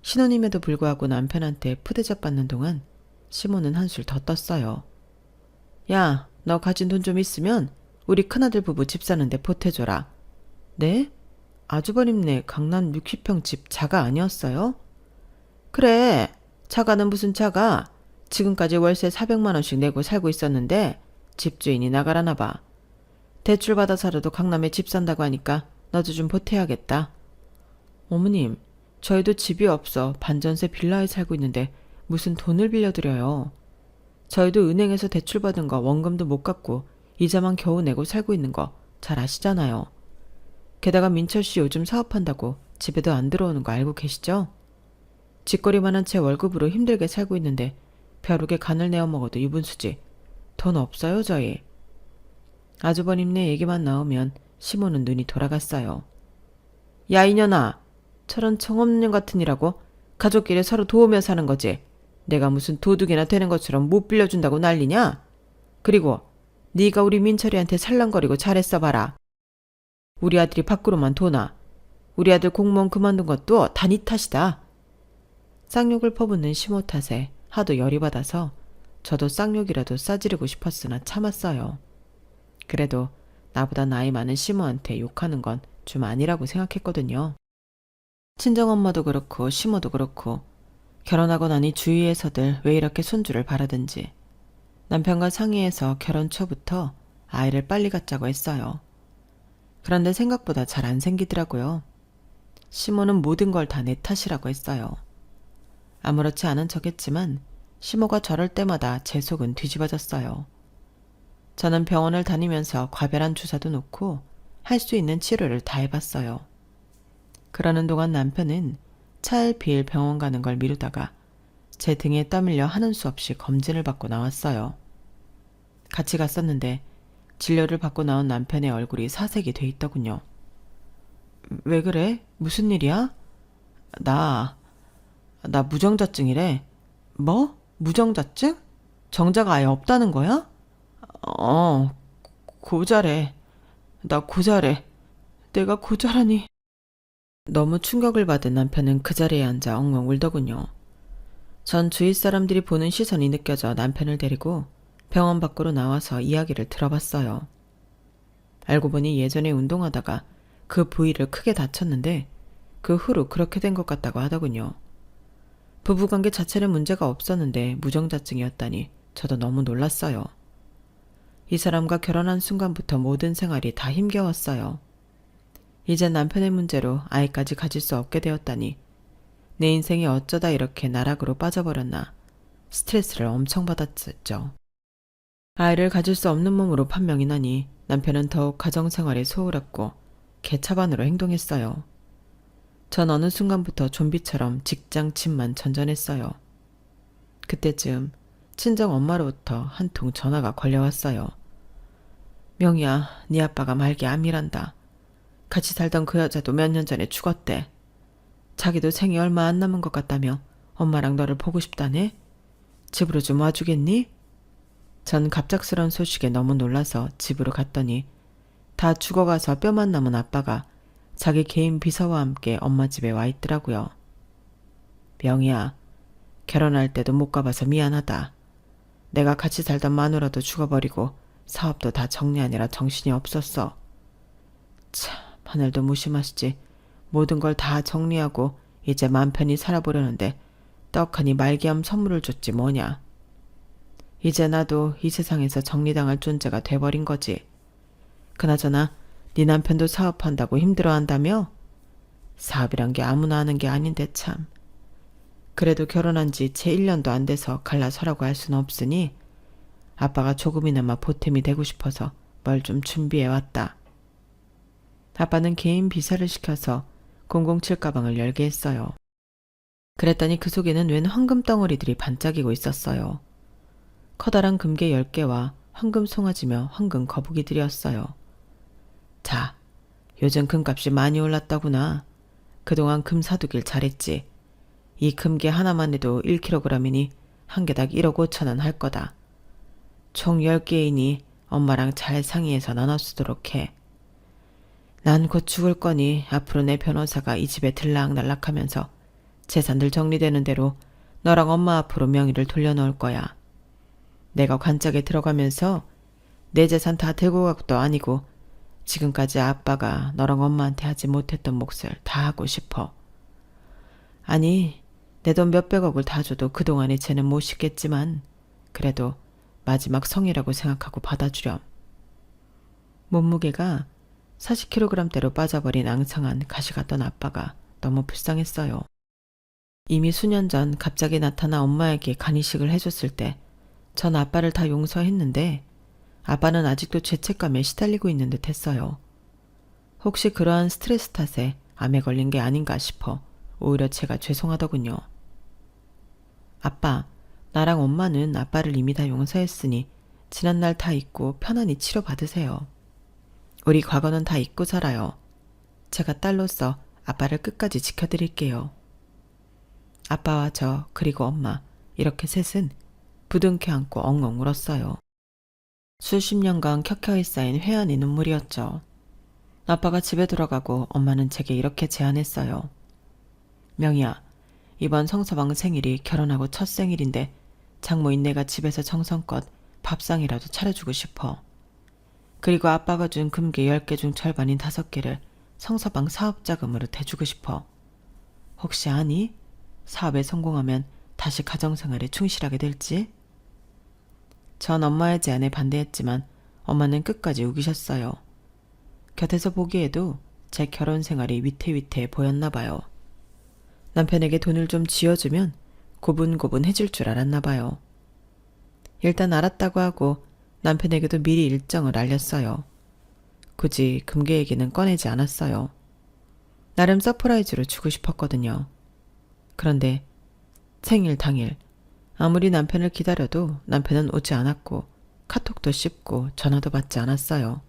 신혼임에도 불구하고 남편한테 푸대접 받는 동안 시모는 한술 더 떴어요. 야, 너 가진 돈 좀 있으면 우리 큰아들 부부 집 사는데 보태줘라. 네? 아주버님네 강남 60평 집 자가 아니었어요? 그래, 자가는 무슨 자가. 지금까지 월세 400만 원씩 내고 살고 있었는데 집주인이 나가라나 봐. 대출 받아 살아도 강남에 집 산다고 하니까 너도 좀 보태야겠다. 어머님, 저희도 집이 없어 반전세 빌라에 살고 있는데 무슨 돈을 빌려드려요. 저희도 은행에서 대출 받은 거 원금도 못 갚고 이자만 겨우 내고 살고 있는 거 잘 아시잖아요. 게다가 민철 씨 요즘 사업한다고 집에도 안 들어오는 거 알고 계시죠? 쥐꼬리만한 제 월급으로 힘들게 살고 있는데 벼룩에 간을 내어 먹어도 유분수지. 돈 없어요 저희. 아주버님네 얘기만 나오면 시모는 눈이 돌아갔어요. 야 이년아, 저런 정없는 같은 이라고? 가족끼리 서로 도우며 사는 거지. 내가 무슨 도둑이나 되는 것처럼 못 빌려준다고 난리냐? 그리고 네가 우리 민철이한테 살랑거리고 잘했어 봐라. 우리 아들이 밖으로만 도나. 우리 아들 공무원 그만둔 것도 다 네 탓이다. 쌍욕을 퍼붓는 시모 탓에 하도 열이 받아서 저도 쌍욕이라도 싸지르고 싶었으나 참았어요. 그래도 나보다 나이 많은 시모한테 욕하는 건 좀 아니라고 생각했거든요. 친정엄마도 그렇고 시모도 그렇고 결혼하고 나니 주위에서들 왜 이렇게 손주를 바라든지 남편과 상의해서 결혼 초부터 아이를 빨리 갖자고 했어요. 그런데 생각보다 잘 안 생기더라고요. 시모는 모든 걸 다 내 탓이라고 했어요. 아무렇지 않은 척했지만 시모가 저럴 때마다 제 속은 뒤집어졌어요. 저는 병원을 다니면서 과별한 주사도 놓고 할 수 있는 치료를 다 해봤어요. 그러는 동안 남편은 차일피일 병원 가는 걸 미루다가 제 등에 떠밀려 하는 수 없이 검진을 받고 나왔어요. 같이 갔었는데 진료를 받고 나온 남편의 얼굴이 사색이 돼 있더군요. 왜 그래? 무슨 일이야? 나 무정자증이래. 뭐? 무정자증? 정자가 아예 없다는 거야? 고자래. 나 고자래. 내가 고자라니. 너무 충격을 받은 남편은 그 자리에 앉아 엉엉 울더군요. 전 주위 사람들이 보는 시선이 느껴져 남편을 데리고 병원 밖으로 나와서 이야기를 들어봤어요. 알고 보니 예전에 운동하다가 그 부위를 크게 다쳤는데 그 후로 그렇게 된 것 같다고 하더군요. 부부관계 자체는 문제가 없었는데 무정자증이었다니 저도 너무 놀랐어요. 이 사람과 결혼한 순간부터 모든 생활이 다 힘겨웠어요. 이제 남편의 문제로 아이까지 가질 수 없게 되었다니 내 인생이 어쩌다 이렇게 나락으로 빠져버렸나 스트레스를 엄청 받았었죠. 아이를 가질 수 없는 몸으로 판명이 나니 남편은 더욱 가정생활에 소홀했고 개차반으로 행동했어요. 전 어느 순간부터 좀비처럼 직장 침만 전전했어요. 그때쯤 친정 엄마로부터 한 통 전화가 걸려왔어요. 명희야, 네 아빠가 말기 암이란다. 같이 살던 그 여자도 몇 년 전에 죽었대. 자기도 생이 얼마 안 남은 것 같다며 엄마랑 너를 보고 싶다네. 집으로 좀 와주겠니? 전 갑작스러운 소식에 너무 놀라서 집으로 갔더니 다 죽어가서 뼈만 남은 아빠가 자기 개인 비서와 함께 엄마 집에 와 있더라고요. 명희야, 결혼할 때도 못 가봐서 미안하다. 내가 같이 살던 마누라도 죽어버리고 사업도 다 정리하느라 정신이 없었어. 참, 하늘도 무심하시지. 모든 걸 다 정리하고 이제 맘 편히 살아보려는데 떡하니 말기암 선물을 줬지 뭐냐. 이제 나도 이 세상에서 정리당할 존재가 돼버린 거지. 그나저나 네 남편도 사업한다고 힘들어한다며? 사업이란 게 아무나 하는 게 아닌데 참. 그래도 결혼한 지 채 1년도 안 돼서 갈라서라고 할 수는 없으니 아빠가 조금이나마 보탬이 되고 싶어서 뭘 좀 준비해왔다. 아빠는 개인 비서를 시켜서 007 가방을 열게 했어요. 그랬더니 그 속에는 웬 황금 덩어리들이 반짝이고 있었어요. 커다란 금괴 10개와 황금 송아지며 황금 거북이들이었어요. 자, 요즘 금값이 많이 올랐다구나. 그동안 금 사두길 잘했지. 이 금괴 하나만 해도 1kg이니 한 개당 1억 5천원 할 거다. 총 10개이니 엄마랑 잘 상의해서 나눠 쓰도록 해. 난 곧 죽을 거니 앞으로 내 변호사가 이 집에 들락날락하면서 재산들 정리되는 대로 너랑 엄마 앞으로 명의를 돌려놓을 거야. 내가 관짝에 들어가면서 내 재산 다 들고 가고도 아니고 지금까지 아빠가 너랑 엄마한테 하지 못했던 몫을 다 하고 싶어. 아니, 내 돈 몇백억을 다 줘도 그동안의 죄는 못 씻겠지만 그래도 마지막 성이라고 생각하고 받아주렴. 몸무게가 40kg대로 빠져버린 앙상한 가시 같던 아빠가 너무 불쌍했어요. 이미 수년 전 갑자기 나타나 엄마에게 간이식을 해줬을 때 전 아빠를 다 용서했는데 아빠는 아직도 죄책감에 시달리고 있는 듯 했어요. 혹시 그러한 스트레스 탓에 암에 걸린 게 아닌가 싶어 오히려 제가 죄송하더군요. 아빠, 나랑 엄마는 아빠를 이미 다 용서했으니 지난날 다 잊고 편안히 치료받으세요. 우리 과거는 다 잊고 살아요. 제가 딸로서 아빠를 끝까지 지켜드릴게요. 아빠와 저 그리고 엄마 이렇게 셋은 부둥켜 안고 엉엉 울었어요. 수십 년간 켜켜이 쌓인 회한의 눈물이었죠. 아빠가 집에 들어가고 엄마는 제게 이렇게 제안했어요. 명희야, 이번 성서방 생일이 결혼하고 첫 생일인데 장모인 내가 집에서 정성껏 밥상이라도 차려주고 싶어. 그리고 아빠가 준 금괴 10개 중 절반인 5개를 성서방 사업자금으로 대주고 싶어. 혹시 아니? 사업에 성공하면 다시 가정생활에 충실하게 될지? 전 엄마의 제안에 반대했지만 엄마는 끝까지 우기셨어요. 곁에서 보기에도 제 결혼 생활이 위태위태해 보였나 봐요. 남편에게 돈을 좀 쥐어주면 고분고분 해줄 줄 알았나 봐요. 일단 알았다고 하고 남편에게도 미리 일정을 알렸어요. 굳이 금괴 얘기는 꺼내지 않았어요. 나름 서프라이즈로 주고 싶었거든요. 그런데 생일 당일 아무리 남편을 기다려도 남편은 오지 않았고 카톡도 씹고 전화도 받지 않았어요.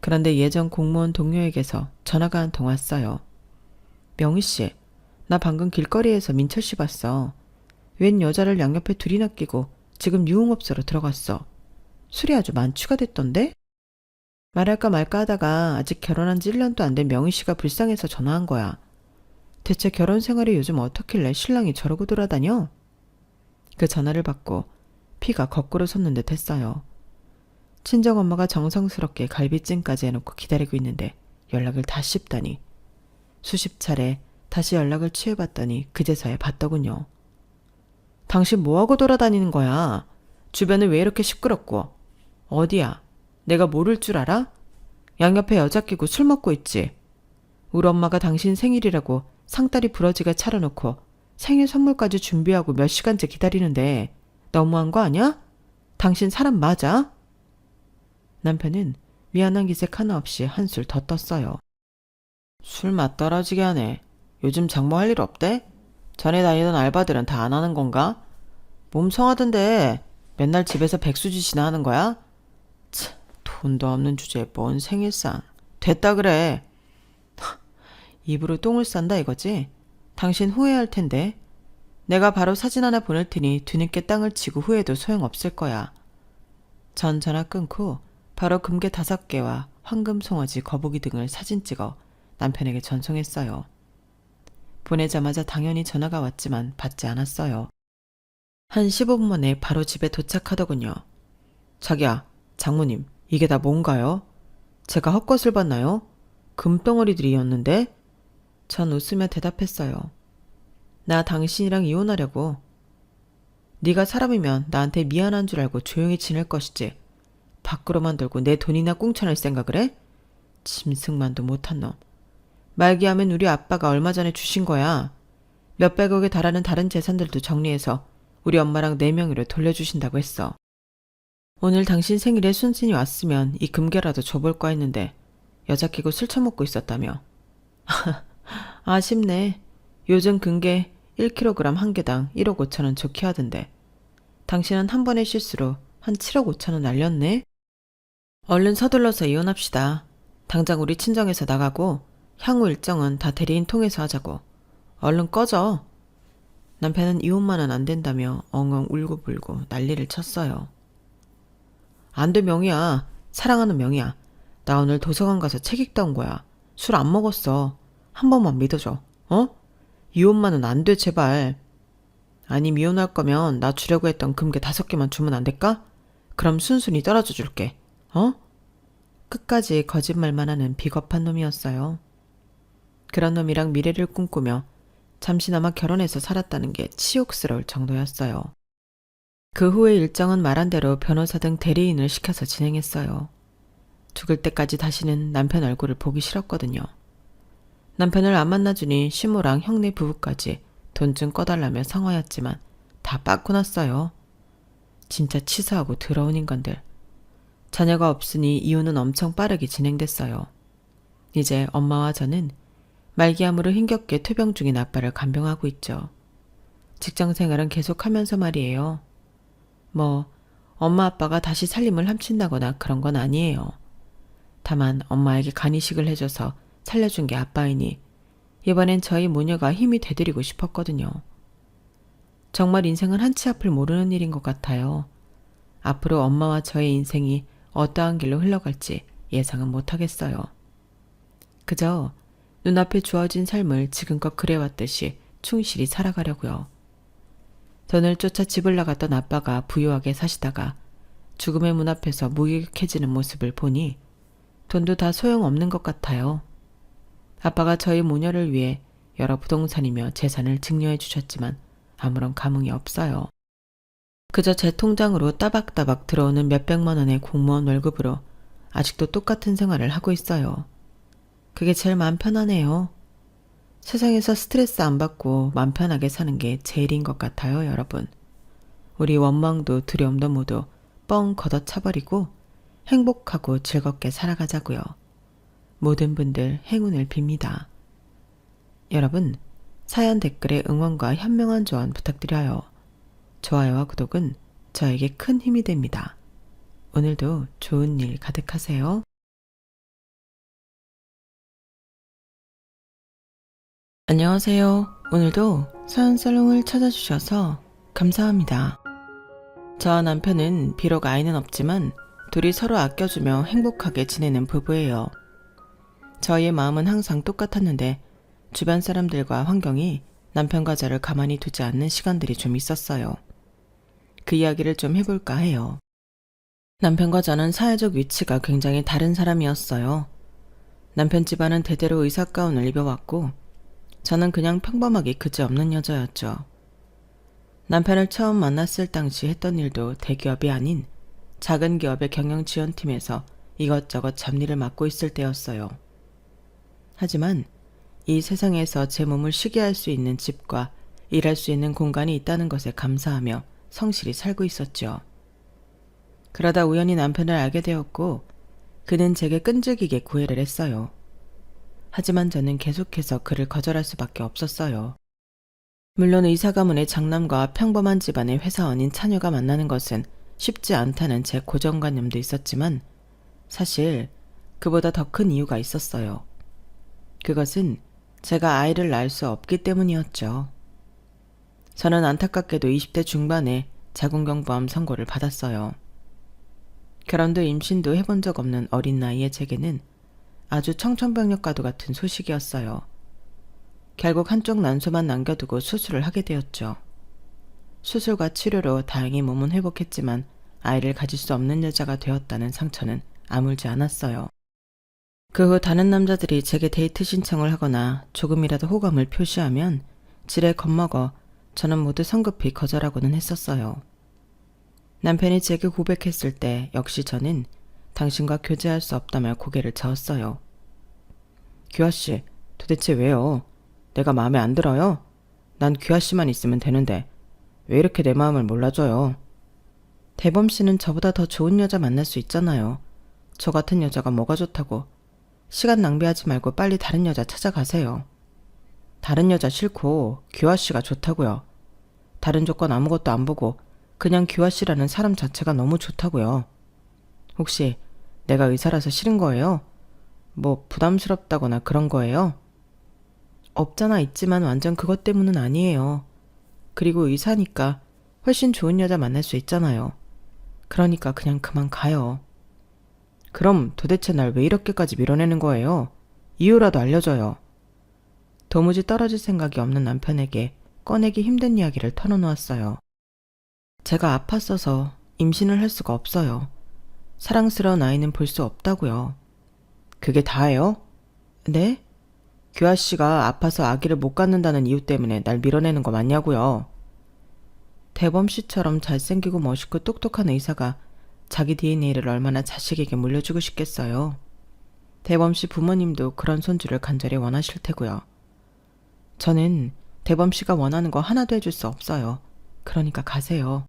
그런데 예전 공무원 동료에게서 전화가 한 통 왔어요. 명희씨, 나 방금 길거리에서 민철씨 봤어. 웬 여자를 양옆에 둘이나 끼고 지금 유흥업소로 들어갔어. 술이 아주 만취가 됐던데? 말할까 말까 하다가 아직 결혼한 지 1년도 안 된 명희씨가 불쌍해서 전화한 거야. 대체 결혼 생활이 요즘 어떻길래 신랑이 저러고 돌아다녀? 그 전화를 받고 피가 거꾸로 솟는 듯 했어요. 친정엄마가 정성스럽게 갈비찜까지 해놓고 기다리고 있는데 연락을 다 씹다니. 수십 차례 다시 연락을 취해봤더니 그제서야 봤더군요. 당신 뭐하고 돌아다니는 거야? 주변은 왜 이렇게 시끄럽고? 어디야? 내가 모를 줄 알아? 양옆에 여자 끼고 술 먹고 있지? 우리 엄마가 당신 생일이라고 상다리 부러지게 차려놓고 생일 선물까지 준비하고 몇 시간째 기다리는데 너무한 거 아니야? 당신 사람 맞아? 남편은 미안한 기색 하나 없이 한술 더 떴어요. 술 맛 떨어지게 하네. 요즘 장모할 일 없대? 전에 다니던 알바들은 다 안 하는 건가? 몸 성하던데 맨날 집에서 백수짓이나 하는 거야? 참, 돈도 없는 주제에 뭔 생일상. 됐다 그래. 입으로 똥을 싼다 이거지? 당신 후회할 텐데. 내가 바로 사진 하나 보낼 테니 뒤늦게 땅을 치고 후회도 소용없을 거야. 전 전화 끊고 바로 금괴 5개와 황금 송아지 거북이 등을 사진 찍어 남편에게 전송했어요. 보내자마자 당연히 전화가 왔지만 받지 않았어요. 한 15분 만에 바로 집에 도착하더군요. 자기야, 장모님, 이게 다 뭔가요? 제가 헛것을 봤나요? 금덩어리들이었는데? 전 웃으며 대답했어요. 나 당신이랑 이혼하려고. 네가 사람이면 나한테 미안한 줄 알고 조용히 지낼 것이지. 밖으로만 돌고 내 돈이나 꽁쳐낼 생각을 해? 짐승만도 못한 놈. 말기하면 우리 아빠가 얼마 전에 주신 거야. 몇백억에 달하는 다른 재산들도 정리해서 우리 엄마랑 내 명의로 돌려주신다고 했어. 오늘 당신 생일에 순순히 왔으면 이 금괴라도 줘볼까 했는데 여자 끼고 술 처먹고 있었다며. 아쉽네. 요즘 금괴 1kg 한 개당 1억 5천원 좋게 하던데. 당신은 한 번의 실수로 한 7억 5천원 날렸네. 얼른 서둘러서 이혼합시다. 당장 우리 친정에서 나가고 향후 일정은 다 대리인 통해서 하자고. 얼른 꺼져. 남편은 이혼만은 안 된다며 엉엉 울고불고 난리를 쳤어요. 안 돼 명희야. 사랑하는 명희야. 나 오늘 도서관 가서 책 읽다 온 거야. 술 안 먹었어. 한 번만 믿어줘. 어? 이혼만은 안 돼 제발. 아니 이혼할 거면 나 주려고 했던 금괴 5개만 주면 안 될까? 그럼 순순히 떨어져 줄게. 어? 끝까지 거짓말만 하는 비겁한 놈이었어요. 그런 놈이랑 미래를 꿈꾸며 잠시나마 결혼해서 살았다는 게 치욕스러울 정도였어요. 그 후의 일정은 말한 대로 변호사 등 대리인을 시켜서 진행했어요. 죽을 때까지 다시는 남편 얼굴을 보기 싫었거든요. 남편을 안 만나주니 시모랑 형네 부부까지 돈 좀 꺼달라며 성화였지만 다 빠꾸 났어요. 진짜 치사하고 더러운 인간들. 자녀가 없으니 이혼은 엄청 빠르게 진행됐어요. 이제 엄마와 저는 말기암으로 힘겹게 투병 중인 아빠를 간병하고 있죠. 직장생활은 계속하면서 말이에요. 뭐 엄마 아빠가 다시 살림을 훔친다거나 그런 건 아니에요. 다만 엄마에게 간이식을 해줘서 살려준 게 아빠이니 이번엔 저희 모녀가 힘이 되드리고 싶었거든요. 정말 인생은 한치 앞을 모르는 일인 것 같아요. 앞으로 엄마와 저의 인생이 어떠한 길로 흘러갈지 예상은 못하겠어요. 그저 눈앞에 주어진 삶을 지금껏 그래왔듯이 충실히 살아가려고요. 돈을 쫓아 집을 나갔던 아빠가 부유하게 사시다가 죽음의 문 앞에서 무기력해지는 모습을 보니 돈도 다 소용없는 것 같아요. 아빠가 저희 모녀를 위해 여러 부동산이며 재산을 증여해 주셨지만 아무런 감흥이 없어요. 그저 제 통장으로 따박따박 들어오는 몇백만 원의 공무원 월급으로 아직도 똑같은 생활을 하고 있어요. 그게 제일 마음 편하네요. 세상에서 스트레스 안 받고 마음 편하게 사는 게 제일인 것 같아요, 여러분. 우리 원망도 두려움도 모두 뻥 걷어차버리고 행복하고 즐겁게 살아가자고요. 모든 분들 행운을 빕니다. 여러분, 사연 댓글에 응원과 현명한 조언 부탁드려요. 좋아요와 구독은 저에게 큰 힘이 됩니다. 오늘도 좋은 일 가득하세요. 안녕하세요. 오늘도 사연 살롱을 찾아주셔서 감사합니다. 저와 남편은 비록 아이는 없지만 둘이 서로 아껴주며 행복하게 지내는 부부예요. 저희의 마음은 항상 똑같았는데 주변 사람들과 환경이 남편과 저를 가만히 두지 않는 시간들이 좀 있었어요. 그 이야기를 좀 해볼까 해요. 남편과 저는 사회적 위치가 굉장히 다른 사람이었어요. 남편 집안은 대대로 의사 가운을 입어왔고 저는 그냥 평범하게 그지없는 여자였죠. 남편을 처음 만났을 당시 했던 일도 대기업이 아닌 작은 기업의 경영지원팀에서 이것저것 잡일을 맡고 있을 때였어요. 하지만 이 세상에서 제 몸을 쉬게 할 수 있는 집과 일할 수 있는 공간이 있다는 것에 감사하며 성실히 살고 있었죠. 그러다 우연히 남편을 알게 되었고 그는 제게 끈질기게 구애를 했어요. 하지만 저는 계속해서 그를 거절할 수밖에 없었어요. 물론 의사 가문의 장남과 평범한 집안의 회사원인 차녀가 만나는 것은 쉽지 않다는 제 고정관념도 있었지만 사실 그보다 더 큰 이유가 있었어요. 그것은 제가 아이를 낳을 수 없기 때문이었죠. 저는 안타깝게도 20대 중반에 자궁경부암 선고를 받았어요. 결혼도 임신도 해본 적 없는 어린 나이의 제게는 아주 청천벽력과도 같은 소식이었어요. 결국 한쪽 난소만 남겨두고 수술을 하게 되었죠. 수술과 치료로 다행히 몸은 회복했지만 아이를 가질 수 없는 여자가 되었다는 상처는 아물지 않았어요. 그 후 다른 남자들이 제게 데이트 신청을 하거나 조금이라도 호감을 표시하면 지레 겁먹어 저는 모두 성급히 거절하고는 했었어요. 남편이 제게 고백했을 때 역시 저는 당신과 교제할 수 없다며 고개를 저었어요. 규아씨, 도대체 왜요? 내가 마음에 안 들어요? 난 규아씨만 있으면 되는데 왜 이렇게 내 마음을 몰라줘요? 대범씨는 저보다 더 좋은 여자 만날 수 있잖아요. 저 같은 여자가 뭐가 좋다고. 시간 낭비하지 말고 빨리 다른 여자 찾아가세요. 다른 여자 싫고 규아씨가 좋다고요. 다른 조건 아무것도 안 보고 그냥 규아씨라는 사람 자체가 너무 좋다고요. 혹시 내가 의사라서 싫은 거예요? 뭐 부담스럽다거나 그런 거예요? 없잖아 있지만 완전 그것 때문은 아니에요. 그리고 의사니까 훨씬 좋은 여자 만날 수 있잖아요. 그러니까 그냥 그만 가요. 그럼 도대체 날 왜 이렇게까지 밀어내는 거예요? 이유라도 알려줘요. 도무지 떨어질 생각이 없는 남편에게 꺼내기 힘든 이야기를 털어놓았어요. 제가 아팠어서 임신을 할 수가 없어요. 사랑스러운 아이는 볼 수 없다고요. 그게 다예요? 네? 규아씨가 아파서 아기를 못 갖는다는 이유 때문에 날 밀어내는 거 맞냐고요. 대범 씨처럼 잘생기고 멋있고 똑똑한 의사가 자기 DNA를 얼마나 자식에게 물려주고 싶겠어요. 대범 씨 부모님도 그런 손주를 간절히 원하실 테고요. 저는 대범 씨가 원하는 거 하나도 해줄 수 없어요. 그러니까 가세요.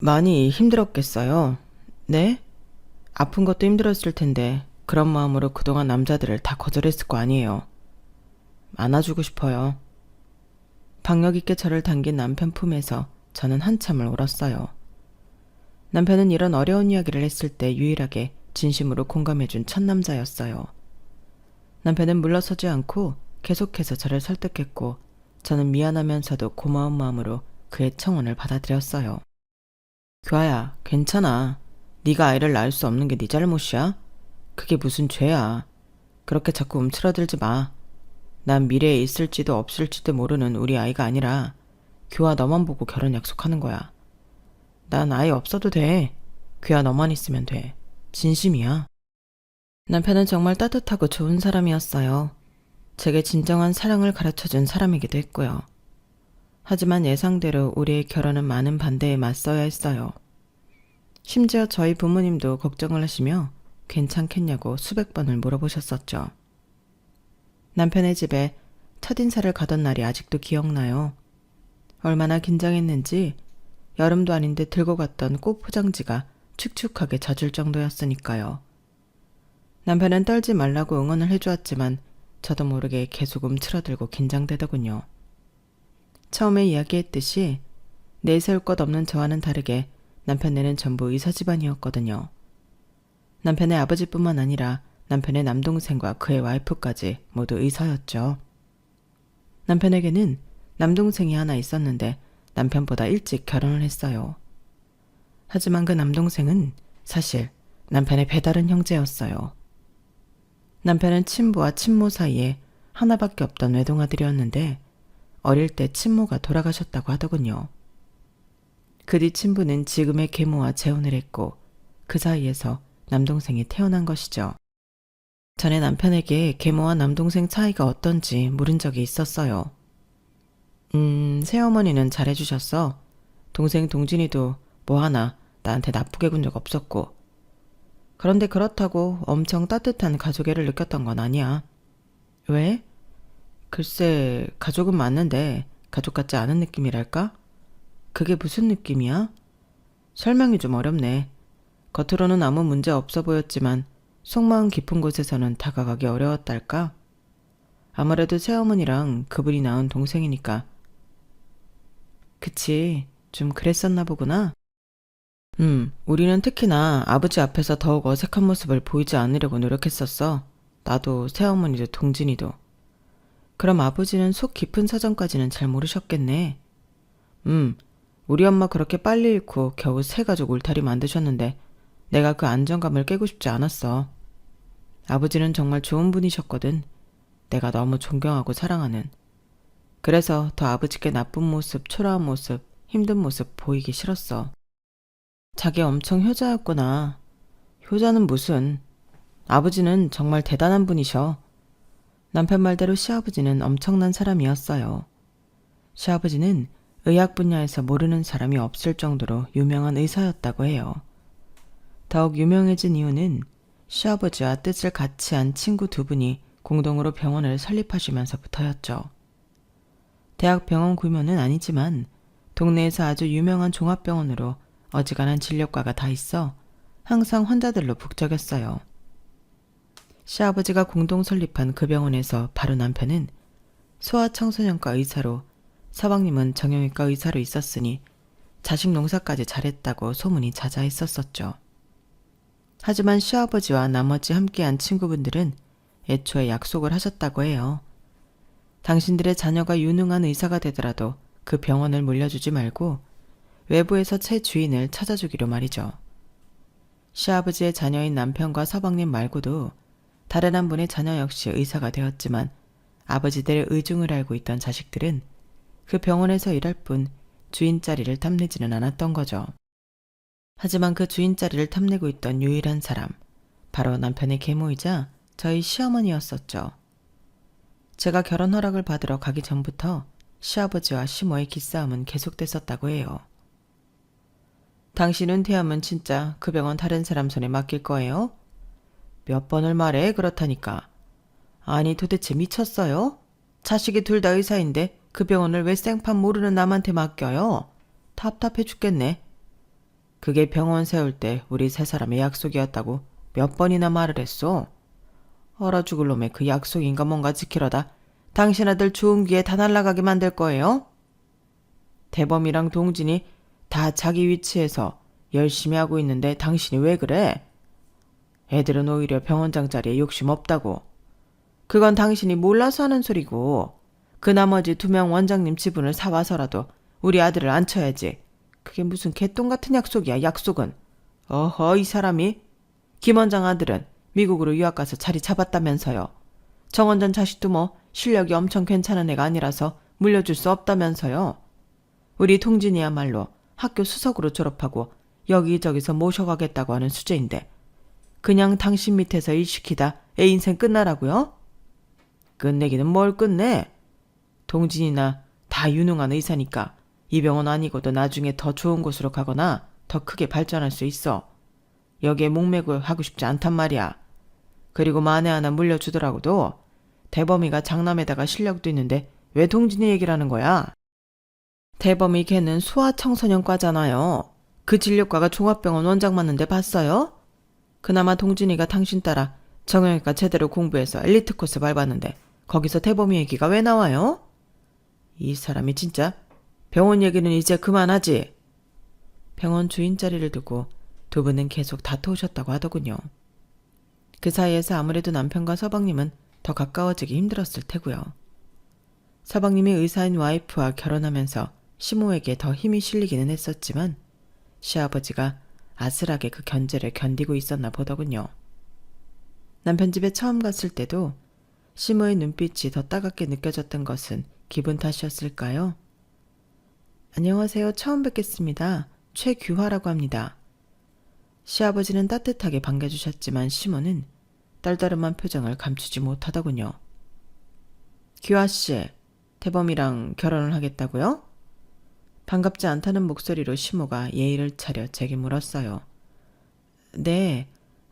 많이 힘들었겠어요. 네? 아픈 것도 힘들었을 텐데 그런 마음으로 그동안 남자들을 다 거절했을 거 아니에요. 안아주고 싶어요. 박력 있게 저를 당긴 남편 품에서 저는 한참을 울었어요. 남편은 이런 어려운 이야기를 했을 때 유일하게 진심으로 공감해준 첫 남자였어요. 남편은 물러서지 않고 계속해서 저를 설득했고 저는 미안하면서도 고마운 마음으로 그의 청혼을 받아들였어요. 규아야, 괜찮아. 네가 아이를 낳을 수 없는 게 네 잘못이야? 그게 무슨 죄야. 그렇게 자꾸 움츠러들지 마. 난 미래에 있을지도 없을지도 모르는 우리 아이가 아니라 규아 너만 보고 결혼 약속하는 거야. 난 아이 없어도 돼. 규아 너만 있으면 돼. 진심이야. 남편은 정말 따뜻하고 좋은 사람이었어요. 제게 진정한 사랑을 가르쳐준 사람이기도 했고요. 하지만 예상대로 우리의 결혼은 많은 반대에 맞서야 했어요. 심지어 저희 부모님도 걱정을 하시며 괜찮겠냐고 수백 번을 물어보셨었죠. 남편의 집에 첫인사를 가던 날이 아직도 기억나요. 얼마나 긴장했는지 여름도 아닌데 들고 갔던 꽃 포장지가 축축하게 젖을 정도였으니까요. 남편은 떨지 말라고 응원을 해주었지만 저도 모르게 계속 움츠러들고 긴장되더군요. 처음에 이야기했듯이 내세울 것 없는 저와는 다르게 남편네는 전부 의사 집안이었거든요. 남편의 아버지뿐만 아니라 남편의 남동생과 그의 와이프까지 모두 의사였죠. 남편에게는 남동생이 하나 있었는데 남편보다 일찍 결혼을 했어요. 하지만 그 남동생은 사실 남편의 배다른 형제였어요. 남편은 친부와 친모 사이에 하나밖에 없던 외동아들이었는데 어릴 때 친모가 돌아가셨다고 하더군요. 그 뒤 친부는 지금의 계모와 재혼을 했고 그 사이에서 남동생이 태어난 것이죠. 전에 남편에게 계모와 남동생 차이가 어떤지 물은 적이 있었어요. 새어머니는 잘해주셨어. 동생 동진이도 뭐 하나 나한테 나쁘게 군 적 없었고. 그런데 그렇다고 엄청 따뜻한 가족애를 느꼈던 건 아니야. 왜? 글쎄, 가족은 맞는데 가족 같지 않은 느낌이랄까? 그게 무슨 느낌이야? 설명이 좀 어렵네. 겉으로는 아무 문제 없어 보였지만 속마음 깊은 곳에서는 다가가기 어려웠달까? 아무래도 새어머니랑 그분이 낳은 동생이니까. 그치, 좀 그랬었나 보구나. 우리는 특히나 아버지 앞에서 더욱 어색한 모습을 보이지 않으려고 노력했었어. 나도 새어머니도 동진이도. 그럼 아버지는 속 깊은 사정까지는 잘 모르셨겠네. 우리 엄마 그렇게 빨리 잃고 겨우 새 가족 울타리 만드셨는데 내가 그 안정감을 깨고 싶지 않았어. 아버지는 정말 좋은 분이셨거든. 내가 너무 존경하고 사랑하는. 그래서 더 아버지께 나쁜 모습, 초라한 모습, 힘든 모습 보이기 싫었어. 자기 엄청 효자였구나. 효자는 무슨. 아버지는 정말 대단한 분이셔. 남편 말대로 시아버지는 엄청난 사람이었어요. 시아버지는 의학 분야에서 모르는 사람이 없을 정도로 유명한 의사였다고 해요. 더욱 유명해진 이유는 시아버지와 뜻을 같이 한 친구 두 분이 공동으로 병원을 설립하시면서부터였죠. 대학 병원 규모는 아니지만 동네에서 아주 유명한 종합병원으로 어지간한 진료과가 다 있어 항상 환자들로 북적였어요. 시아버지가 공동 설립한 그 병원에서 바로 남편은 소아청소년과 의사로, 서방님은 정형외과 의사로 있었으니 자식 농사까지 잘했다고 소문이 자자했었었죠. 하지만 시아버지와 나머지 함께한 친구분들은 애초에 약속을 하셨다고 해요. 당신들의 자녀가 유능한 의사가 되더라도 그 병원을 물려주지 말고 외부에서 새 주인을 찾아주기로 말이죠. 시아버지의 자녀인 남편과 서방님 말고도 다른 한 분의 자녀 역시 의사가 되었지만 아버지들의 의중을 알고 있던 자식들은 그 병원에서 일할 뿐 주인 자리를 탐내지는 않았던 거죠. 하지만 그 주인 자리를 탐내고 있던 유일한 사람, 바로 남편의 계모이자 저희 시어머니였었죠. 제가 결혼 허락을 받으러 가기 전부터 시아버지와 시모의 기싸움은 계속됐었다고 해요. 당신 은퇴하면 진짜 그 병원 다른 사람 손에 맡길 거예요? 몇 번을 말해 그렇다니까. 아니 도대체 미쳤어요? 자식이 둘 다 의사인데 그 병원을 왜 생판 모르는 남한테 맡겨요? 답답해 죽겠네. 그게 병원 세울 때 우리 세 사람의 약속이었다고 몇 번이나 말을 했어. 얼어 죽을 놈의 그 약속인가 뭔가 지키려다 당신 아들 좋은 기회 다 날아가게 만들 거예요? 대범이랑 동진이 다 자기 위치에서 열심히 하고 있는데 당신이 왜 그래? 애들은 오히려 병원장 자리에 욕심 없다고. 그건 당신이 몰라서 하는 소리고 그 나머지 2명 원장님 지분을 사와서라도 우리 아들을 앉혀야지. 그게 무슨 개똥 같은 약속이야, 약속은. 어허, 이 사람이. 김 원장 아들은 미국으로 유학 가서 자리 잡았다면서요. 정 원장 자식도 뭐 실력이 엄청 괜찮은 애가 아니라서 물려줄 수 없다면서요. 우리 동진이야말로 학교 수석으로 졸업하고 여기저기서 모셔가겠다고 하는 수재인데 그냥 당신 밑에서 일 시키다 애 인생 끝나라고요? 끝내기는 뭘 끝내? 동진이나 다 유능한 의사니까 이 병원 아니고도 나중에 더 좋은 곳으로 가거나 더 크게 발전할 수 있어. 여기에 목매고 하고 싶지 않단 말이야. 그리고 만에 하나 물려주더라고도 대범이가 장남에다가 실력도 있는데 왜 동진이 얘기를 하는 거야? 대범이 걔는 소아청소년과잖아요. 그 진료과가 종합병원 원장 맞는데 봤어요? 그나마 동진이가 당신 따라 정형외과 제대로 공부해서 엘리트 코스 밟았는데 거기서 대범이 얘기가 왜 나와요? 이 사람이 진짜 병원 얘기는 이제 그만하지. 병원 주인 자리를 두고 2분은 계속 다투셨다고 하더군요. 그 사이에서 아무래도 남편과 서방님은 더 가까워지기 힘들었을 테고요. 서방님이 의사인 와이프와 결혼하면서 시모에게 더 힘이 실리기는 했었지만 시아버지가 아슬하게 그 견제를 견디고 있었나 보더군요. 남편 집에 처음 갔을 때도 시모의 눈빛이 더 따갑게 느껴졌던 것은 기분 탓이었을까요? 안녕하세요. 처음 뵙겠습니다. 최규화라고 합니다. 시아버지는 따뜻하게 반겨주셨지만 시모는 떨떠름한 표정을 감추지 못하더군요. 규화씨, 대범이랑 결혼을 하겠다고요? 반갑지 않다는 목소리로 시모가 예의를 차려 제게 물었어요. 네,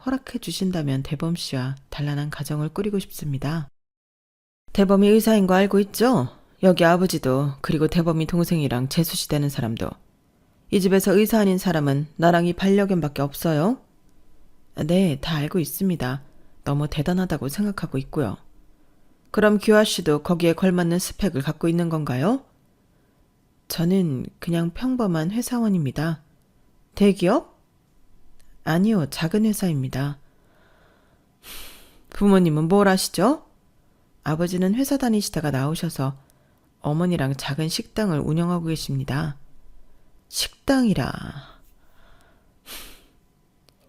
허락해 주신다면 대범씨와 단란한 가정을 꾸리고 싶습니다. 대범이 의사인 거 알고 있죠? 여기 아버지도 그리고 대범이 동생이랑 재수시 되는 사람도. 이 집에서 의사 아닌 사람은 나랑 이 반려견밖에 없어요. 네, 다 알고 있습니다. 너무 대단하다고 생각하고 있고요. 그럼 규아 씨도 거기에 걸맞는 스펙을 갖고 있는 건가요? 저는 그냥 평범한 회사원입니다. 대기업? 아니요, 작은 회사입니다. 부모님은 뭘 하시죠? 아버지는 회사 다니시다가 나오셔서 어머니랑 작은 식당을 운영하고 계십니다. 식당이라.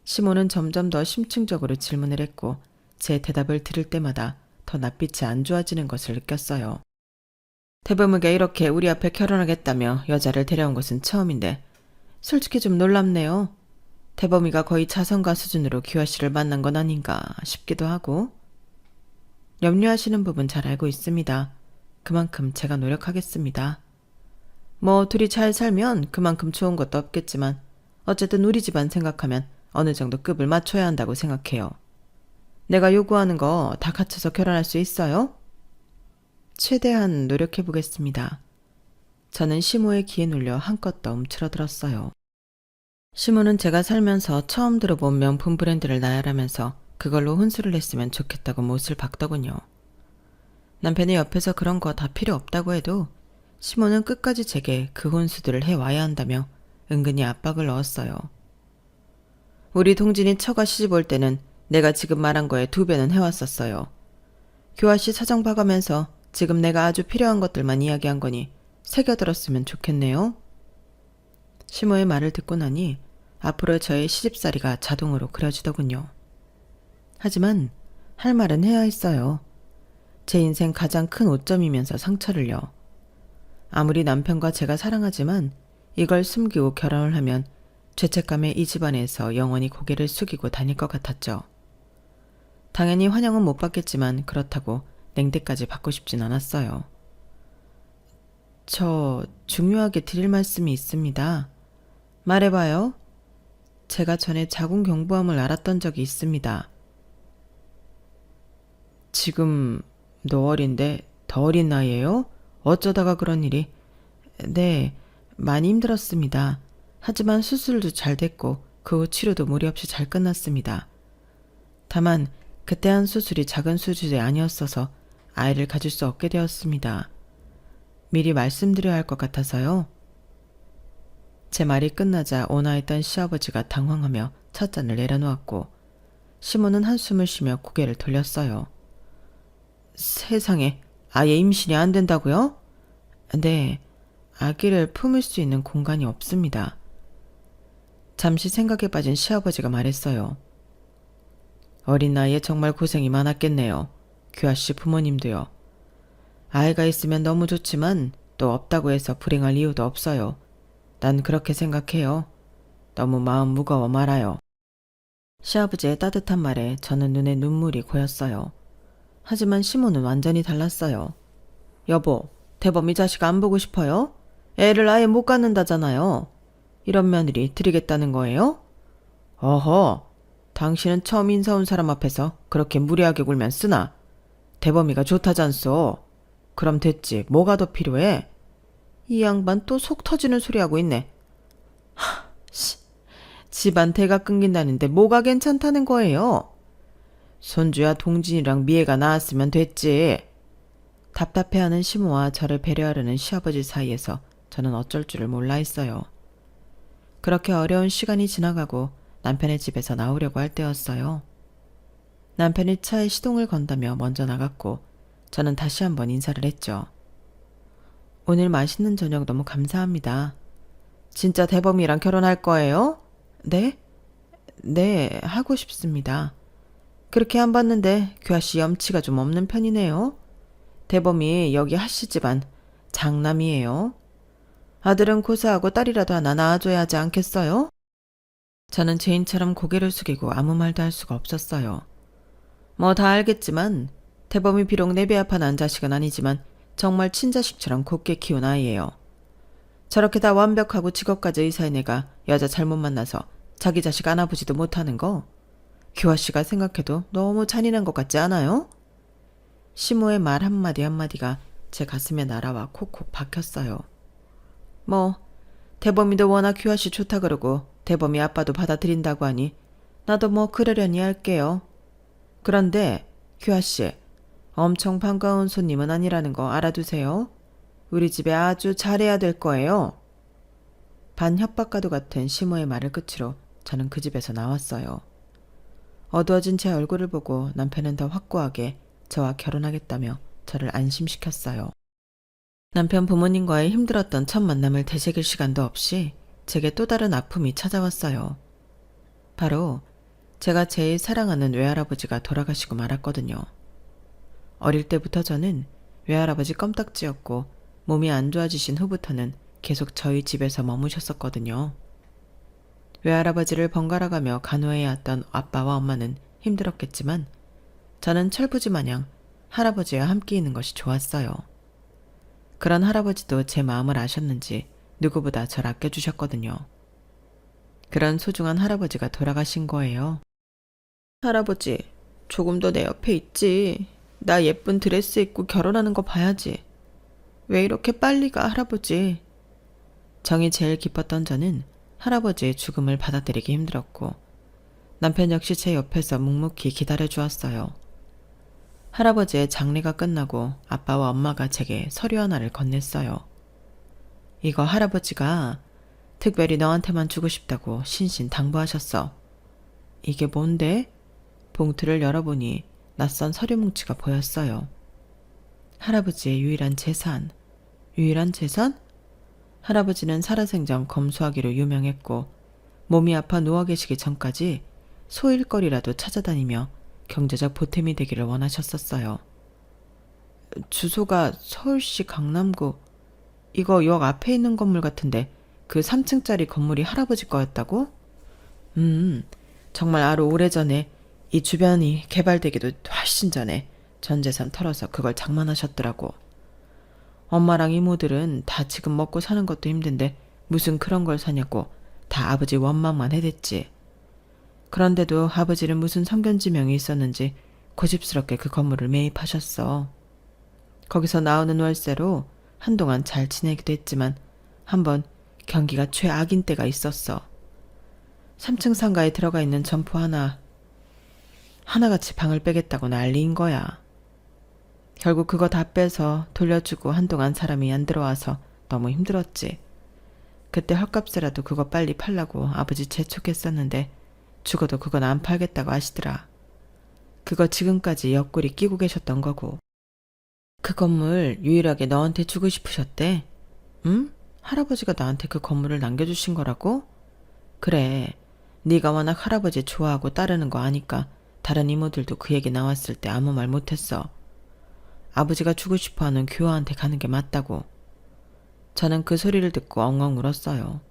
시모는 점점 더 심층적으로 질문을 했고 제 대답을 들을 때마다 더 낯빛이 안 좋아지는 것을 느꼈어요. 대범이가 이렇게 우리 앞에 결혼하겠다며 여자를 데려온 것은 처음인데 솔직히 좀 놀랍네요. 대범이가 거의 자선가 수준으로 규아 씨를 만난 건 아닌가 싶기도 하고. 염려하시는 부분 잘 알고 있습니다. 그만큼 제가 노력하겠습니다. 뭐 둘이 잘 살면 그만큼 좋은 것도 없겠지만 어쨌든 우리 집안 생각하면 어느 정도 급을 맞춰야 한다고 생각해요. 내가 요구하는 거 다 갖춰서 결혼할 수 있어요? 최대한 노력해보겠습니다. 저는 시모의 귀에 눌려 한껏 더 움츠러들었어요. 시모는 제가 살면서 처음 들어본 명품 브랜드를 나열하면서 그걸로 혼수를 했으면 좋겠다고 못을 박더군요. 남편이 옆에서 그런 거 다 필요 없다고 해도 시모는 끝까지 제게 그 혼수들을 해와야 한다며 은근히 압박을 넣었어요. 우리 동진이 처가 시집 올 때는 내가 지금 말한 거에 2배는 해왔었어요. 교아씨 사정 봐가면서 지금 내가 아주 필요한 것들만 이야기한 거니 새겨들었으면 좋겠네요. 시모의 말을 듣고 나니 앞으로 저의 시집살이가 자동으로 그려지더군요. 하지만 할 말은 해야 했어요. 제 인생 가장 큰 오점이면서 상처를요. 아무리 남편과 제가 사랑하지만 이걸 숨기고 결혼을 하면 죄책감에 이 집안에서 영원히 고개를 숙이고 다닐 것 같았죠. 당연히 환영은 못 받겠지만 그렇다고 냉대까지 받고 싶진 않았어요. 저 중요하게 드릴 말씀이 있습니다. 말해봐요. 제가 전에 자궁경부암을 앓았던 적이 있습니다. 지금 너 어린데 더 어린 나이에요? 어쩌다가 그런 일이? 네, 많이 힘들었습니다. 하지만 수술도 잘 됐고 그 후 치료도 무리 없이 잘 끝났습니다. 다만 그때 한 수술이 작은 수술이 아니었어서 아이를 가질 수 없게 되었습니다. 미리 말씀드려야 할 것 같아서요. 제 말이 끝나자 온화했던 시아버지가 당황하며 찻잔을 내려놓았고 시모는 한숨을 쉬며 고개를 돌렸어요. 세상에, 아예 임신이 안 된다고요? 네, 아기를 품을 수 있는 공간이 없습니다. 잠시 생각에 빠진 시아버지가 말했어요. 어린 나이에 정말 고생이 많았겠네요. 규아씨 부모님도요. 아이가 있으면 너무 좋지만 또 없다고 해서 불행할 이유도 없어요. 난 그렇게 생각해요. 너무 마음 무거워 말아요. 시아버지의 따뜻한 말에 저는 눈에 눈물이 고였어요. 하지만 시모는 완전히 달랐어요. 여보, 대범 이 자식 안 보고 싶어요? 애를 아예 못 갖는다잖아요. 이런 며느리 드리겠다는 거예요? 어허, 당신은 처음 인사 온 사람 앞에서 그렇게 무리하게 굴면 쓰나? 대범이가 좋다잖소. 그럼 됐지. 뭐가 더 필요해? 이 양반 또 속 터지는 소리 하고 있네. 집안 대가 끊긴다는데 뭐가 괜찮다는 거예요? 손주야 동진이랑 미애가 나았으면 됐지. 답답해하는 시모와 저를 배려하려는 시아버지 사이에서 저는 어쩔 줄을 몰라 했어요. 그렇게 어려운 시간이 지나가고 남편의 집에서 나오려고 할 때였어요. 남편이 차에 시동을 건다며 먼저 나갔고 저는 다시 한번 인사를 했죠. 오늘 맛있는 저녁 너무 감사합니다. 진짜 대범이랑 결혼할 거예요? 네? 네, 하고 싶습니다. 그렇게 안 봤는데 규아씨 염치가 좀 없는 편이네요. 대범이 여기 하씨 집안 장남이에요. 아들은 고사하고 딸이라도 하나 낳아줘야 하지 않겠어요? 저는 제인처럼 고개를 숙이고 아무 말도 할 수가 없었어요. 뭐 다 알겠지만 대범이 비록 내 배 아파 난 자식은 아니지만 정말 친자식처럼 곱게 키운 아이예요. 저렇게 다 완벽하고 직업까지 의사인 애가 여자 잘못 만나서 자기 자식 안아보지도 못하는 거 규아씨가 생각해도 너무 잔인한 것 같지 않아요? 시모의 말 한마디 한마디가 제 가슴에 날아와 콕콕 박혔어요. 뭐 대범이도 워낙 규아씨 좋다 그러고 대범이 아빠도 받아들인다고 하니 나도 뭐 그러려니 할게요. 그런데 규아씨, 엄청 반가운 손님은 아니라는 거 알아두세요. 우리 집에 아주 잘해야 될 거예요. 반 협박과도 같은 시모의 말을 끝으로 저는 그 집에서 나왔어요. 어두워진 제 얼굴을 보고 남편은 더 확고하게 저와 결혼하겠다며 저를 안심시켰어요. 남편 부모님과의 힘들었던 첫 만남을 되새길 시간도 없이 제게 또 다른 아픔이 찾아왔어요. 바로 제가 제일 사랑하는 외할아버지가 돌아가시고 말았거든요. 어릴 때부터 저는 외할아버지 껌딱지였고 몸이 안 좋아지신 후부터는 계속 저희 집에서 머무셨었거든요. 외할아버지를 번갈아가며 간호해야 했던 아빠와 엄마는 힘들었겠지만 저는 철부지 마냥 할아버지와 함께 있는 것이 좋았어요. 그런 할아버지도 제 마음을 아셨는지 누구보다 절 아껴주셨거든요. 그런 소중한 할아버지가 돌아가신 거예요. 할아버지, 조금 더 내 옆에 있지. 나 예쁜 드레스 입고 결혼하는 거 봐야지. 왜 이렇게 빨리 가, 할아버지? 정이 제일 깊었던 저는 할아버지의 죽음을 받아들이기 힘들었고 남편 역시 제 옆에서 묵묵히 기다려주었어요. 할아버지의 장례가 끝나고 아빠와 엄마가 제게 서류 하나를 건넸어요. 이거 할아버지가 특별히 너한테만 주고 싶다고 신신당부하셨어. 이게 뭔데? 봉투를 열어보니 낯선 서류 뭉치가 보였어요. 할아버지의 유일한 재산. 유일한 재산? 할아버지는 살아생전 검소하기로 유명했고 몸이 아파 누워 계시기 전까지 소일거리라도 찾아다니며 경제적 보탬이 되기를 원하셨었어요. 주소가 서울시 강남구. 이거 역 앞에 있는 건물 같은데 그 3층짜리 건물이 할아버지 거였다고? 정말 아주 오래전에 이 주변이 개발되기도 훨씬 전에 전 재산 털어서 그걸 장만하셨더라고. 엄마랑 이모들은 다 지금 먹고 사는 것도 힘든데 무슨 그런 걸 사냐고 다 아버지 원망만 해댔지. 그런데도 아버지는 무슨 성견지명이 있었는지 고집스럽게 그 건물을 매입하셨어. 거기서 나오는 월세로 한동안 잘 지내기도 했지만 한번 경기가 최악인 때가 있었어. 3층 상가에 들어가 있는 점포 하나같이 방을 빼겠다고 난리인 거야. 결국 그거 다 빼서 돌려주고 한동안 사람이 안 들어와서 너무 힘들었지. 그때 헐값이라도 그거 빨리 팔라고 아버지 재촉했었는데 죽어도 그건 안 팔겠다고 하시더라. 그거 지금까지 옆구리 끼고 계셨던 거고. 그 건물 유일하게 너한테 주고 싶으셨대. 응? 할아버지가 나한테 그 건물을 남겨주신 거라고? 그래. 네가 워낙 할아버지 좋아하고 따르는 거 아니까 다른 이모들도 그 얘기 나왔을 때 아무 말 못했어. 아버지가 주고 싶어하는 규화한테 가는 게 맞다고. 저는 그 소리를 듣고 엉엉 울었어요.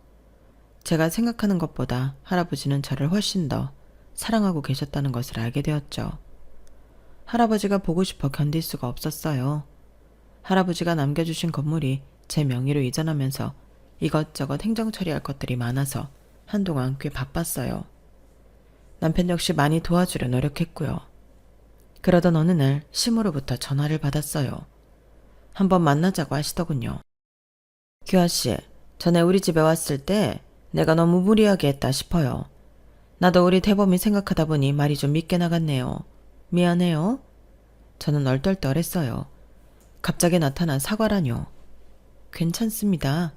제가 생각하는 것보다 할아버지는 저를 훨씬 더 사랑하고 계셨다는 것을 알게 되었죠. 할아버지가 보고 싶어 견딜 수가 없었어요. 할아버지가 남겨주신 건물이 제 명의로 이전하면서 이것저것 행정 처리할 것들이 많아서 한동안 꽤 바빴어요. 남편 역시 많이 도와주려 노력했고요. 그러던 어느 날 시모로부터 전화를 받았어요. 한번 만나자고 하시더군요. 규아씨, 전에 우리 집에 왔을 때 내가 너무 무리하게 했다 싶어요. 나도 우리 대범이 생각하다 보니 말이 좀 밉게 나갔네요. 미안해요. 저는 얼떨떨했어요. 갑자기 나타난 사과라뇨. 괜찮습니다.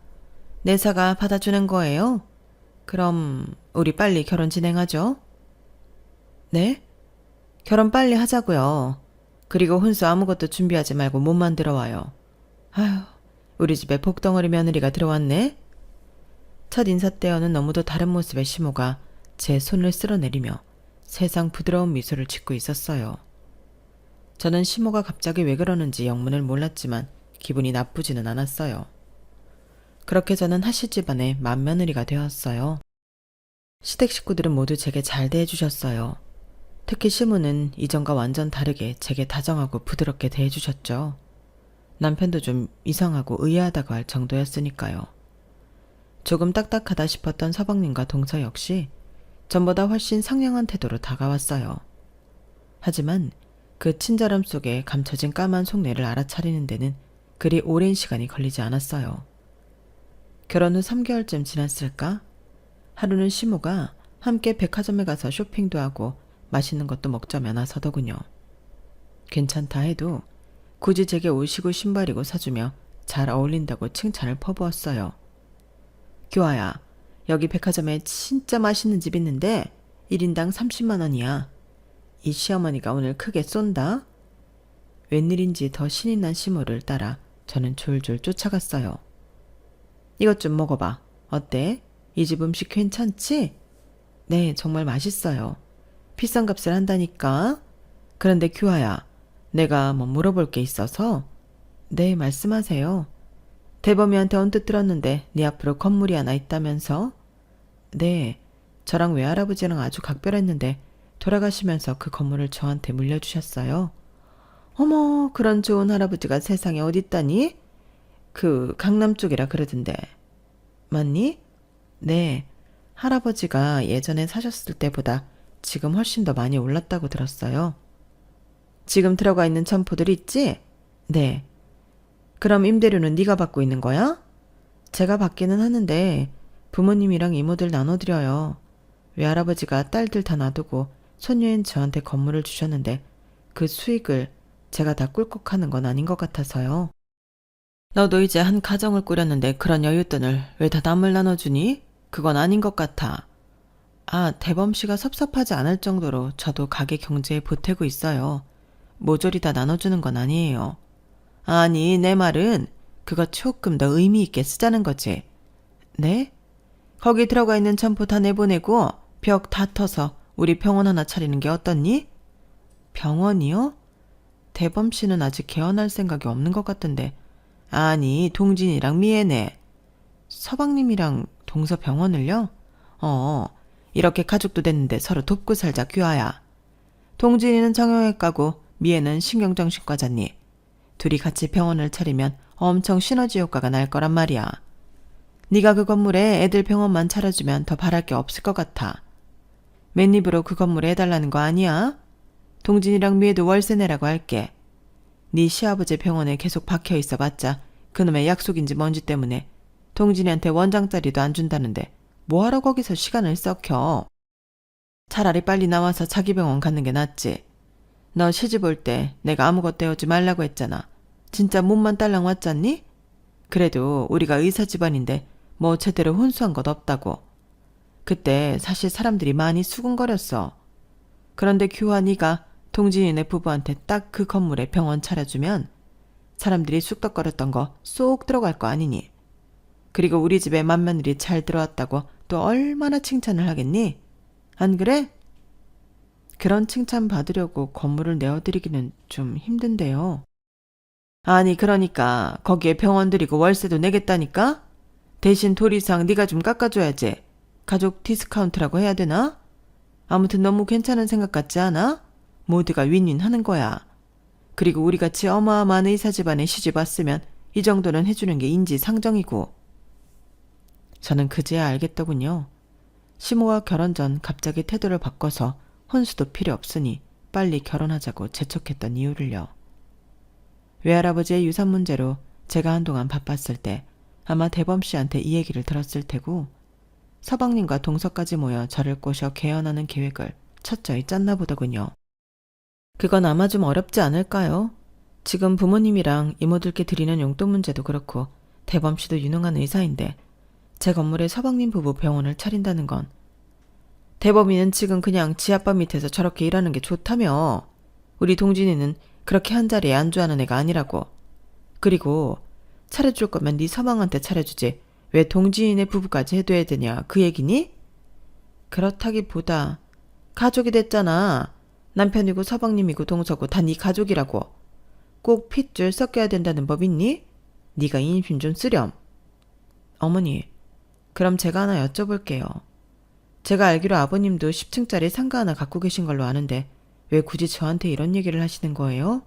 내 사과 받아주는 거예요? 그럼 우리 빨리 결혼 진행하죠? 네? 결혼 빨리 하자고요. 그리고 혼수 아무것도 준비하지 말고 몸만 들어와요. 아휴, 우리 집에 복덩어리 며느리가 들어왔네? 첫 인사 때와는 너무도 다른 모습의 시모가 제 손을 쓸어내리며 세상 부드러운 미소를 짓고 있었어요. 저는 시모가 갑자기 왜 그러는지 영문을 몰랐지만 기분이 나쁘지는 않았어요. 그렇게 저는 하실 집안의 맏며느리가 되었어요. 시댁 식구들은 모두 제게 잘 대해주셨어요. 특히 시모는 이전과 완전 다르게 제게 다정하고 부드럽게 대해주셨죠. 남편도 좀 이상하고 의아하다고 할 정도였으니까요. 조금 딱딱하다 싶었던 서방님과 동서 역시 전보다 훨씬 상냥한 태도로 다가왔어요. 하지만 그 친절함 속에 감춰진 까만 속내를 알아차리는 데는 그리 오랜 시간이 걸리지 않았어요. 결혼 후 3개월쯤 지났을까? 하루는 시모가 함께 백화점에 가서 쇼핑도 하고 맛있는 것도 먹자며 나서더군요. 괜찮다 해도 굳이 제게 옷이고 신발이고 사주며 잘 어울린다고 칭찬을 퍼부었어요. 규아야, 여기 백화점에 진짜 맛있는 집 있는데 1인당 30만 원이야. 이 시어머니가 오늘 크게 쏜다. 웬일인지 더 신이 난 시모를 따라 저는 졸졸 쫓아갔어요. 이것 좀 먹어봐. 어때? 이 집 음식 괜찮지? 네, 정말 맛있어요. 비싼 값을 한다니까. 그런데 규아야, 내가 뭐 물어볼 게 있어서. 네, 말씀하세요. 대범이한테 언뜻 들었는데 네 앞으로 건물이 하나 있다면서? 네, 저랑 외할아버지랑 아주 각별했는데 돌아가시면서 그 건물을 저한테 물려주셨어요. 어머, 그런 좋은 할아버지가 세상에 어딨다니? 그 강남 쪽이라 그러던데. 맞니? 네, 할아버지가 예전에 사셨을 때보다 지금 훨씬 더 많이 올랐다고 들었어요. 지금 들어가 있는 점포들 있지? 네. 그럼 임대료는 네가 받고 있는 거야? 제가 받기는 하는데 부모님이랑 이모들 나눠드려요. 외할아버지가 딸들 다 놔두고 손녀인 저한테 건물을 주셨는데 그 수익을 제가 다 꿀꺽하는 건 아닌 것 같아서요. 너도 이제 한 가정을 꾸렸는데 그런 여윳돈을 왜 다 남을 나눠주니? 그건 아닌 것 같아. 아, 대범씨가 섭섭하지 않을 정도로 저도 가게 경제에 보태고 있어요. 모조리 다 나눠주는 건 아니에요. 아니, 내 말은 그거 조금 더 의미 있게 쓰자는 거지. 네? 거기 들어가 있는 점포 다 내보내고 벽 다 터서 우리 병원 하나 차리는 게 어떻니? 병원이요? 대범씨는 아직 개원할 생각이 없는 것 같던데. 아니, 동진이랑 미애네. 서방님이랑 동서 병원을요? 이렇게 가족도 됐는데 서로 돕고 살자, 규아야. 동진이는 정형외과고 미애는 신경정신과잖니. 둘이 같이 병원을 차리면 엄청 시너지 효과가 날 거란 말이야. 네가 그 건물에 애들 병원만 차려주면 더 바랄 게 없을 것 같아. 맨입으로 그 건물에 해달라는 거 아니야? 동진이랑 미애도 월세 내라고 할게. 네 시아버지 병원에 계속 박혀 있어봤자 그놈의 약속인지 뭔지 때문에 동진이한테 원장짜리도 안 준다는데 뭐하러 거기서 시간을 썩혀. 차라리 빨리 나와서 자기 병원 가는 게 낫지. 너 시집 올 때 내가 아무것도 해오지 말라고 했잖아. 진짜 몸만 딸랑 왔잖니? 그래도 우리가 의사 집안인데 뭐 제대로 혼수한 것 없다고. 그때 사실 사람들이 많이 수군거렸어. 그런데 규화 네가 동진이네 부부한테 딱 그 건물에 병원 차려주면 사람들이 쑥덕거렸던 거 쏙 들어갈 거 아니니. 그리고 우리 집에 맏며느리 잘 들어왔다고 또 얼마나 칭찬을 하겠니? 안 그래? 그런 칭찬 받으려고 건물을 내어드리기는 좀 힘든데요. 아니 그러니까 거기에 병원 들이고 월세도 내겠다니까? 대신 도리상 네가 좀 깎아줘야지. 가족 디스카운트라고 해야 되나? 아무튼 너무 괜찮은 생각 같지 않아? 모두가 윈윈하는 거야. 그리고 우리같이 어마어마한 의사 집안에 시집 왔으면 이 정도는 해주는 게 인지상정이고. 저는 그제야 알겠더군요. 시모와 결혼 전 갑자기 태도를 바꿔서 혼수도 필요 없으니 빨리 결혼하자고 재촉했던 이유를요. 외할아버지의 유산 문제로 제가 한동안 바빴을 때 아마 대범 씨한테 이 얘기를 들었을 테고 서방님과 동서까지 모여 저를 꼬셔 개헌하는 계획을 철저히 짰나 보더군요. 그건 아마 좀 어렵지 않을까요? 지금 부모님이랑 이모들께 드리는 용돈 문제도 그렇고 대범 씨도 유능한 의사인데 제 건물에 서방님 부부 병원을 차린다는 건 대범이는 지금 그냥 지아빠 밑에서 저렇게 일하는 게 좋다며. 우리 동진이는 그렇게 한 자리에 안주하는 애가 아니라고. 그리고 차려줄 거면 네 서방한테 차려주지 왜 동진이네 부부까지 해둬야 되냐 그 얘기니? 그렇다기보다 가족이 됐잖아. 남편이고 서방님이고 동서고 다 네 가족이라고. 꼭 핏줄 섞여야 된다는 법 있니? 네가 인심 좀 쓰렴. 어머니, 그럼 제가 하나 여쭤볼게요. 제가 알기로 아버님도 10층짜리 상가 하나 갖고 계신 걸로 아는데 왜 굳이 저한테 이런 얘기를 하시는 거예요?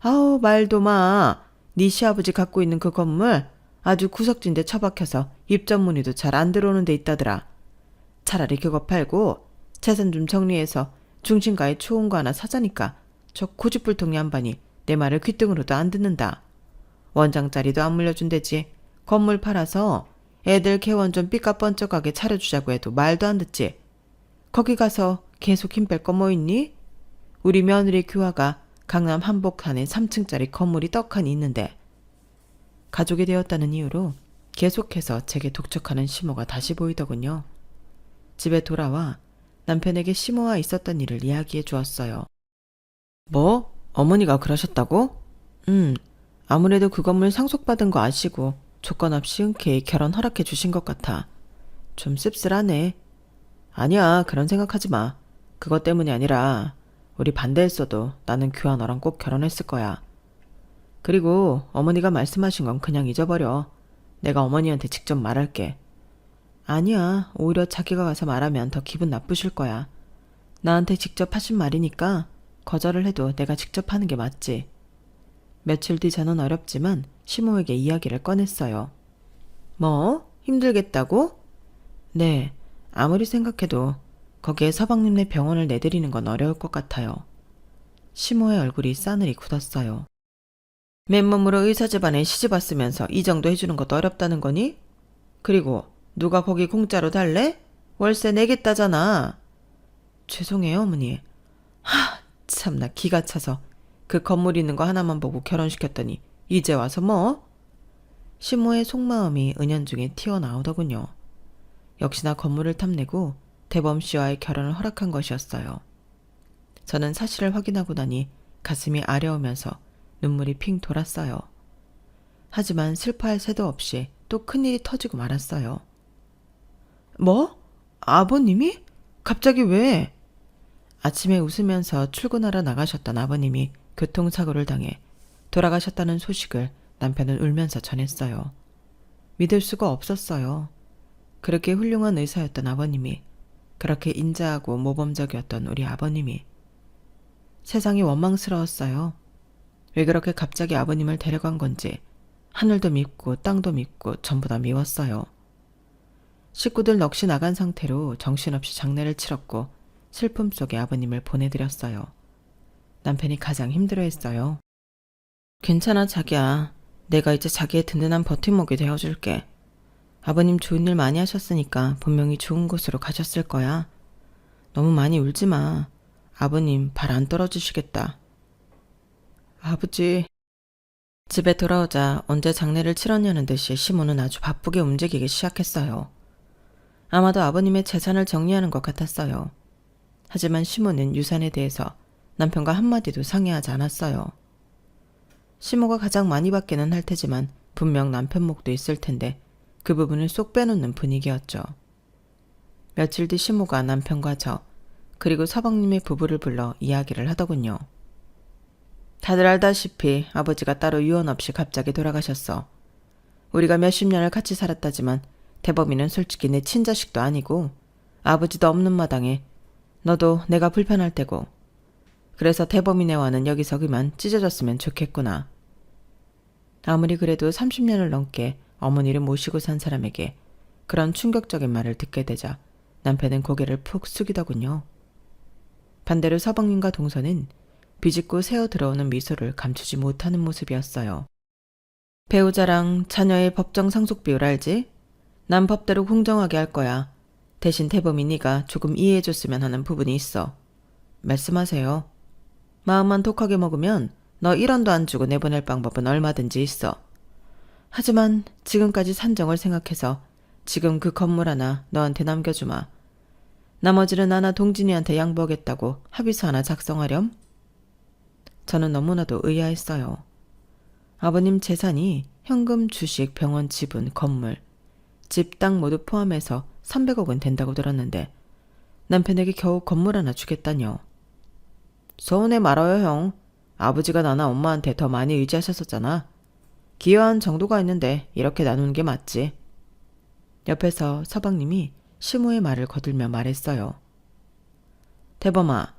아우 말도 마. 네 시아버지 갖고 있는 그 건물 아주 구석진데 처박혀서 입점문의도 잘 안 들어오는 데 있다더라. 차라리 그거 팔고 재산 좀 정리해서 중심가에 좋은 거 하나 사자니까 저 고집불통 양반이 내 말을 귓등으로도 안 듣는다. 원장짜리도 안 물려준대지. 건물 팔아서 애들 개원 좀 삐까뻔쩍하게 차려주자고 해도 말도 안 듣지. 거기 가서 계속 힘 뺄 거 뭐 있니? 우리 며느리 규화가 강남 한복판에 3층짜리 건물이 떡하니 있는데. 가족이 되었다는 이유로 계속해서 제게 독촉하는 시모가 다시 보이더군요. 집에 돌아와 남편에게 시모와 있었던 일을 이야기해 주었어요. 뭐? 어머니가 그러셨다고? 아무래도 그 건물 상속받은 거 아시고 조건 없이 흔쾌히 결혼 허락해 주신 것 같아. 좀 씁쓸하네. 아니야, 그런 생각하지 마. 그것 때문이 아니라 우리 반대했어도 나는 규하 너랑 꼭 결혼했을 거야. 그리고 어머니가 말씀하신 건 그냥 잊어버려. 내가 어머니한테 직접 말할게. 아니야, 오히려 자기가 가서 말하면 더 기분 나쁘실 거야. 나한테 직접 하신 말이니까 거절을 해도 내가 직접 하는 게 맞지. 며칠 뒤 저는 어렵지만 시모에게 이야기를 꺼냈어요. 뭐? 힘들겠다고? 네, 아무리 생각해도 거기에 서방님네 병원을 내드리는 건 어려울 것 같아요. 시모의 얼굴이 싸늘히 굳었어요. 맨몸으로 의사 집안에 시집 왔으면서 이 정도 해주는 것도 어렵다는 거니? 그리고 누가 거기 공짜로 달래? 월세 내겠다잖아. 죄송해요, 어머니. 참나 기가 차서 그 건물 있는 거 하나만 보고 결혼시켰더니 이제 와서 뭐? 시모의 속마음이 은연중에 튀어나오더군요. 역시나 건물을 탐내고 대범 씨와의 결혼을 허락한 것이었어요. 저는 사실을 확인하고 나니 가슴이 아려우면서 눈물이 핑 돌았어요. 하지만 슬퍼할 새도 없이 또 큰일이 터지고 말았어요. 뭐? 아버님이? 갑자기 왜? 아침에 웃으면서 출근하러 나가셨던 아버님이 교통사고를 당해 돌아가셨다는 소식을 남편은 울면서 전했어요. 믿을 수가 없었어요. 그렇게 훌륭한 의사였던 아버님이, 그렇게 인자하고 모범적이었던 우리 아버님이. 세상이 원망스러웠어요. 왜 그렇게 갑자기 아버님을 데려간 건지 하늘도 밉고 땅도 밉고 전부 다 미웠어요. 식구들 넋이 나간 상태로 정신없이 장례를 치렀고 슬픔 속에 아버님을 보내드렸어요. 남편이 가장 힘들어했어요. 괜찮아 자기야. 내가 이제 자기의 든든한 버팀목이 되어줄게. 아버님 좋은 일 많이 하셨으니까 분명히 좋은 곳으로 가셨을 거야. 너무 많이 울지 마. 아버님 발 안 떨어지시겠다. 아버지. 집에 돌아오자 언제 장례를 치렀냐는 듯이 시모는 아주 바쁘게 움직이기 시작했어요. 아마도 아버님의 재산을 정리하는 것 같았어요. 하지만 시모는 유산에 대해서 남편과 한마디도 상의하지 않았어요. 시모가 가장 많이 받기는 할 테지만 분명 남편 몫도 있을 텐데 그 부분을 쏙 빼놓는 분위기였죠. 며칠 뒤 시모가 남편과 저 그리고 서방님의 부부를 불러 이야기를 하더군요. 다들 알다시피 아버지가 따로 유언 없이 갑자기 돌아가셨어. 우리가 몇십 년을 같이 살았다지만 대범이는 솔직히 내 친자식도 아니고 아버지도 없는 마당에 너도 내가 불편할 테고 그래서 대범이네와는 여기서 그만 찢어졌으면 좋겠구나. 아무리 그래도 30년을 넘게 어머니를 모시고 산 사람에게 그런 충격적인 말을 듣게 되자 남편은 고개를 푹 숙이더군요. 반대로 서방님과 동서는 비집고 새어 들어오는 미소를 감추지 못하는 모습이었어요. 배우자랑 자녀의 법정 상속 비율 알지? 난 법대로 공정하게 할 거야. 대신 대범이 네가 조금 이해해줬으면 하는 부분이 있어. 말씀하세요. 마음만 독하게 먹으면 너 1원도 안 주고 내보낼 방법은 얼마든지 있어. 하지만 지금까지 산정을 생각해서 지금 그 건물 하나 너한테 남겨주마. 나머지는 나나 동진이한테 양보하겠다고 합의서 하나 작성하렴? 저는 너무나도 의아했어요. 아버님 재산이 현금, 주식, 병원, 지분, 건물, 집, 땅 모두 포함해서 300억은 된다고 들었는데 남편에게 겨우 건물 하나 주겠다뇨. 서운해 말아요 형. 아버지가 나나 엄마한테 더 많이 의지하셨었잖아. 기여한 정도가 있는데 이렇게 나누는 게 맞지. 옆에서 서방님이 시모의 말을 거들며 말했어요. 대범아,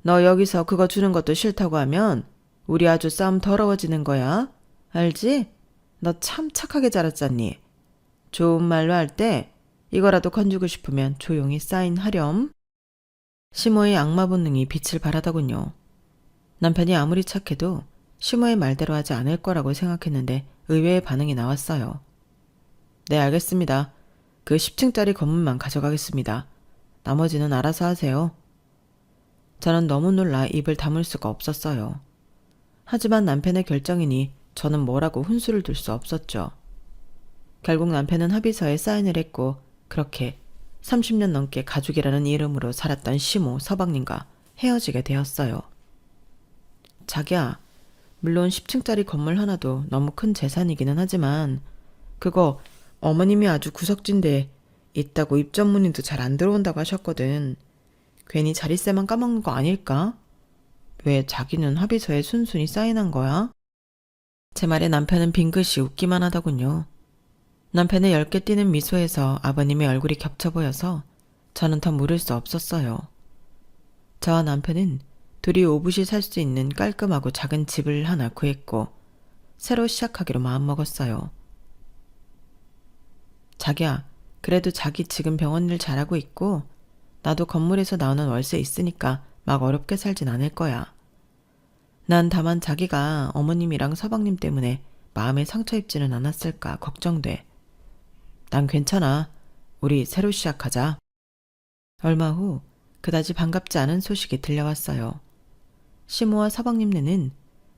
너 여기서 그거 주는 것도 싫다고 하면 우리 아주 싸움 더러워지는 거야. 알지? 너 참 착하게 자랐잖니. 좋은 말로 할 때 이거라도 건주고 싶으면 조용히 사인하렴. 시모의 악마 본능이 빛을 발하더군요. 남편이 아무리 착해도 시모의 말대로 하지 않을 거라고 생각했는데 의외의 반응이 나왔어요. 네, 알겠습니다. 그 10층짜리 건물만 가져가겠습니다. 나머지는 알아서 하세요. 저는 너무 놀라 입을 다물 수가 없었어요. 하지만 남편의 결정이니 저는 뭐라고 훈수를 둘 수 없었죠. 결국 남편은 합의서에 사인을 했고 그렇게 30년 넘게 가족이라는 이름으로 살았던 시모 서방님과 헤어지게 되었어요. 자기야, 물론 10층짜리 건물 하나도 너무 큰 재산이기는 하지만 그거 어머님이 아주 구석진데 있다고 입전문의도 잘 안 들어온다고 하셨거든. 괜히 자릿세만 까먹는 거 아닐까? 왜 자기는 합의서에 순순히 사인한 거야? 제 말에 남편은 빙긋이 웃기만 하더군요. 남편의 엷게 띄는 미소에서 아버님의 얼굴이 겹쳐 보여서 저는 더 물을 수 없었어요. 저와 남편은 둘이 오붓이 살 수 있는 깔끔하고 작은 집을 하나 구했고 새로 시작하기로 마음먹었어요. 자기야, 그래도 자기 지금 병원 일 잘하고 있고 나도 건물에서 나오는 월세 있으니까 막 어렵게 살진 않을 거야. 난 다만 자기가 어머님이랑 서방님 때문에 마음에 상처 입지는 않았을까 걱정돼. 난 괜찮아. 우리 새로 시작하자. 얼마 후 그다지 반갑지 않은 소식이 들려왔어요. 시모와 서방님네는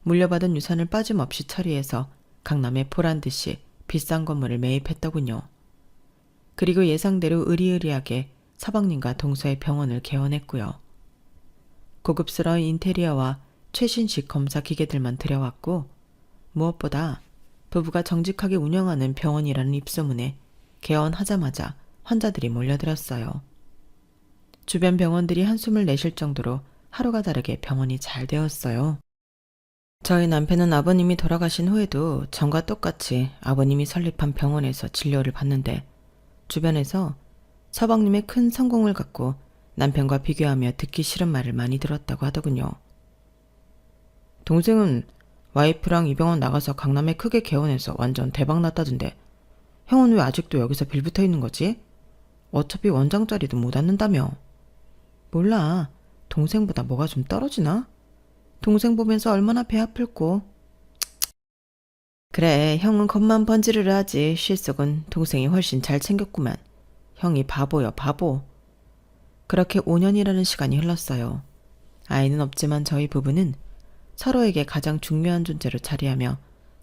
물려받은 유산을 빠짐없이 처리해서 강남에 보란듯이 비싼 건물을 매입했더군요. 그리고 예상대로 의리의리하게 서방님과 동서의 병원을 개원했고요. 고급스러운 인테리어와 최신식 검사 기계들만 들여왔고 무엇보다 부부가 정직하게 운영하는 병원이라는 입소문에 개원하자마자 환자들이 몰려들었어요. 주변 병원들이 한숨을 내쉴 정도로 하루가 다르게 병원이 잘 되었어요. 저희 남편은 아버님이 돌아가신 후에도 전과 똑같이 아버님이 설립한 병원에서 진료를 받는데 주변에서 서방님의 큰 성공을 갖고 남편과 비교하며 듣기 싫은 말을 많이 들었다고 하더군요. 동생은 와이프랑 이병헌 나가서 강남에 크게 개원해서 완전 대박 났다던데. 형은 왜 아직도 여기서 빌붙어 있는 거지? 어차피 원장 자리도 못 앉는다며. 몰라. 동생보다 뭐가 좀 떨어지나? 동생 보면서 얼마나 배 아플고. 그래, 형은 겉만 번지르르 하지. 실속은 동생이 훨씬 잘 챙겼구만. 형이 바보여, 바보. 그렇게 5년이라는 시간이 흘렀어요. 아이는 없지만 저희 부부는 서로에게 가장 중요한 존재로 자리하며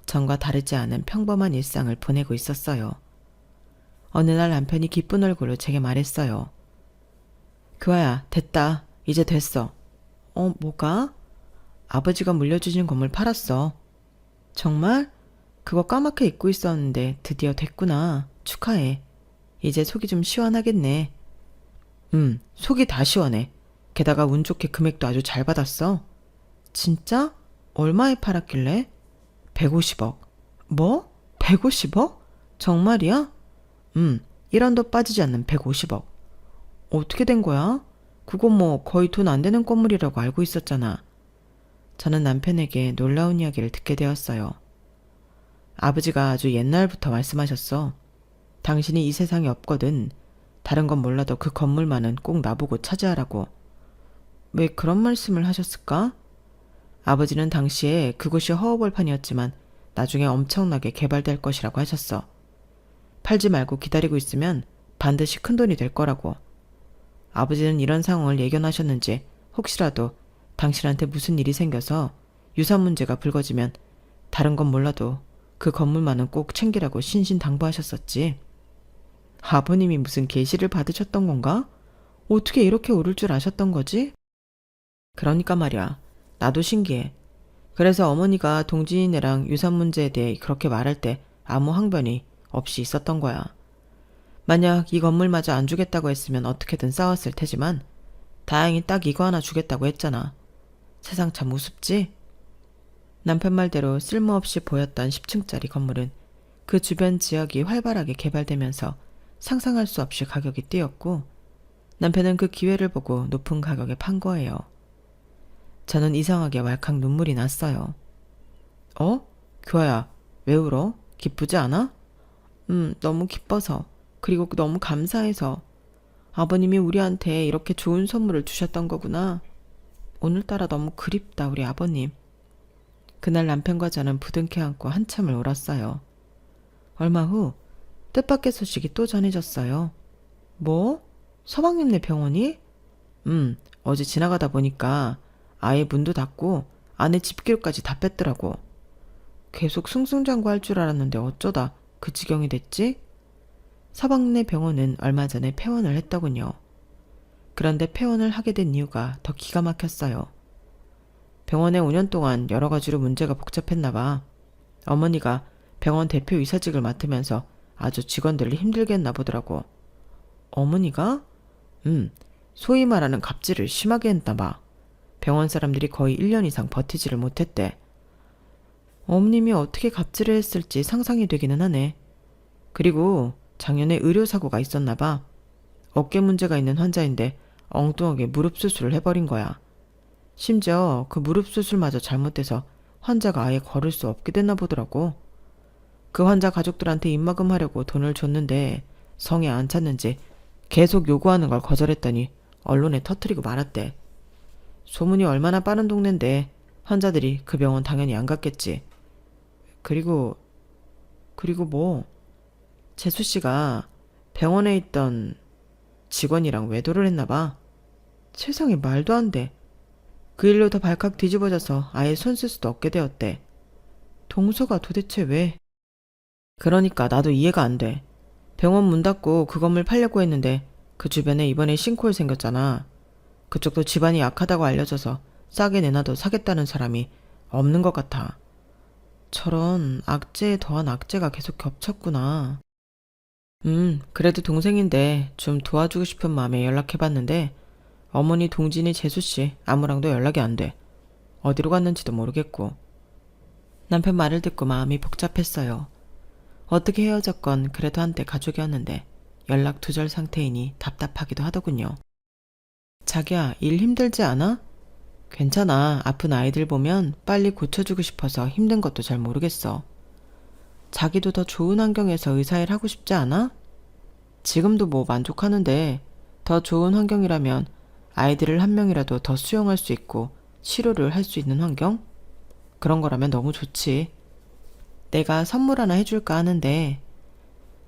전과 다르지 않은 평범한 일상을 보내고 있었어요. 어느 날 남편이 기쁜 얼굴로 제게 말했어요. 규아야, 됐다. 이제 됐어. 뭐가? 아버지가 물려주신 건물 팔았어. 정말? 그거 까맣게 잊고 있었는데 드디어 됐구나. 축하해. 이제 속이 좀 시원하겠네. 속이 다 시원해. 게다가 운 좋게 금액도 아주 잘 받았어. 진짜? 얼마에 팔았길래? 150억. 뭐? 150억? 정말이야? 1원도 빠지지 않는 150억. 어떻게 된 거야? 그거 뭐 거의 돈 안 되는 건물이라고 알고 있었잖아. 저는 남편에게 놀라운 이야기를 듣게 되었어요. 아버지가 아주 옛날부터 말씀하셨어. 당신이 이 세상에 없거든. 다른 건 몰라도 그 건물만은 꼭 나보고 차지하라고. 왜 그런 말씀을 하셨을까? 아버지는 당시에 그곳이 허허벌판이었지만 나중에 엄청나게 개발될 것이라고 하셨어. 팔지 말고 기다리고 있으면 반드시 큰돈이 될 거라고. 아버지는 이런 상황을 예견하셨는지 혹시라도 당신한테 무슨 일이 생겨서 유산 문제가 불거지면 다른 건 몰라도 그 건물만은 꼭 챙기라고 신신당부하셨었지. 아버님이 무슨 계시를 받으셨던 건가? 어떻게 이렇게 오를 줄 아셨던 거지? 그러니까 말이야. 나도 신기해. 그래서 어머니가 동진이네랑 유산 문제에 대해 그렇게 말할 때 아무 항변이 없이 있었던 거야. 만약 이 건물마저 안 주겠다고 했으면 어떻게든 싸웠을 테지만 다행히 딱 이거 하나 주겠다고 했잖아. 세상 참 우습지? 남편 말대로 쓸모없이 보였던 10층짜리 건물은 그 주변 지역이 활발하게 개발되면서 상상할 수 없이 가격이 뛰었고 남편은 그 기회를 보고 높은 가격에 판 거예요. 저는 이상하게 왈칵 눈물이 났어요. 규아야, 왜 울어? 기쁘지 않아? 너무 기뻐서. 그리고 너무 감사해서. 아버님이 우리한테 이렇게 좋은 선물을 주셨던 거구나. 오늘따라 너무 그립다, 우리 아버님. 그날 남편과 저는 부둥켜 안고 한참을 울었어요. 얼마 후 뜻밖의 소식이 또 전해졌어요. 뭐? 서방님네 병원이? 어제 지나가다 보니까 아예 문도 닫고 안에 집기류까지 다 뺐더라고. 계속 승승장구할 줄 알았는데 어쩌다 그 지경이 됐지? 서방네 병원은 얼마 전에 폐원을 했더군요. 그런데 폐원을 하게 된 이유가 더 기가 막혔어요. 병원에 5년 동안 여러 가지로 문제가 복잡했나 봐. 어머니가 병원 대표 이사직을 맡으면서 아주 직원들을 힘들게 했나 보더라고. 어머니가? 소위 말하는 갑질을 심하게 했나 봐. 병원 사람들이 거의 1년 이상 버티지를 못했대. 어머님이 어떻게 갑질을 했을지 상상이 되기는 하네. 그리고 작년에 의료사고가 있었나 봐. 어깨 문제가 있는 환자인데 엉뚱하게 무릎 수술을 해버린 거야. 심지어 그 무릎 수술마저 잘못돼서 환자가 아예 걸을 수 없게 됐나 보더라고. 그 환자 가족들한테 입막음 하려고 돈을 줬는데 성에 안 찼는지 계속 요구하는 걸 거절했더니 언론에 터뜨리고 말았대. 소문이 얼마나 빠른 동네인데 환자들이 그 병원 당연히 안 갔겠지. 그리고 뭐? 재수씨가 병원에 있던 직원이랑 외도를 했나 봐. 세상에 말도 안 돼. 그 일로 더 발칵 뒤집어져서 아예 손 쓸 수도 없게 되었대. 동서가 도대체 왜? 그러니까 나도 이해가 안 돼. 병원 문 닫고 그 건물 팔려고 했는데 그 주변에 이번에 싱크홀 생겼잖아. 그쪽도 집안이 약하다고 알려져서 싸게 내놔도 사겠다는 사람이 없는 것 같아. 저런 악재에 더한 악재가 계속 겹쳤구나. 그래도 동생인데 좀 도와주고 싶은 마음에 연락해봤는데 어머니 동진이 재수씨 아무랑도 연락이 안 돼. 어디로 갔는지도 모르겠고. 남편 말을 듣고 마음이 복잡했어요. 어떻게 헤어졌건 그래도 한때 가족이었는데 연락 두절 상태이니 답답하기도 하더군요. 자기야, 일 힘들지 않아? 괜찮아. 아픈 아이들 보면 빨리 고쳐주고 싶어서 힘든 것도 잘 모르겠어. 자기도 더 좋은 환경에서 의사일 하고 싶지 않아? 지금도 뭐 만족하는데 더 좋은 환경이라면 아이들을 한 명이라도 더 수용할 수 있고 치료를 할 수 있는 환경? 그런 거라면 너무 좋지. 내가 선물 하나 해줄까 하는데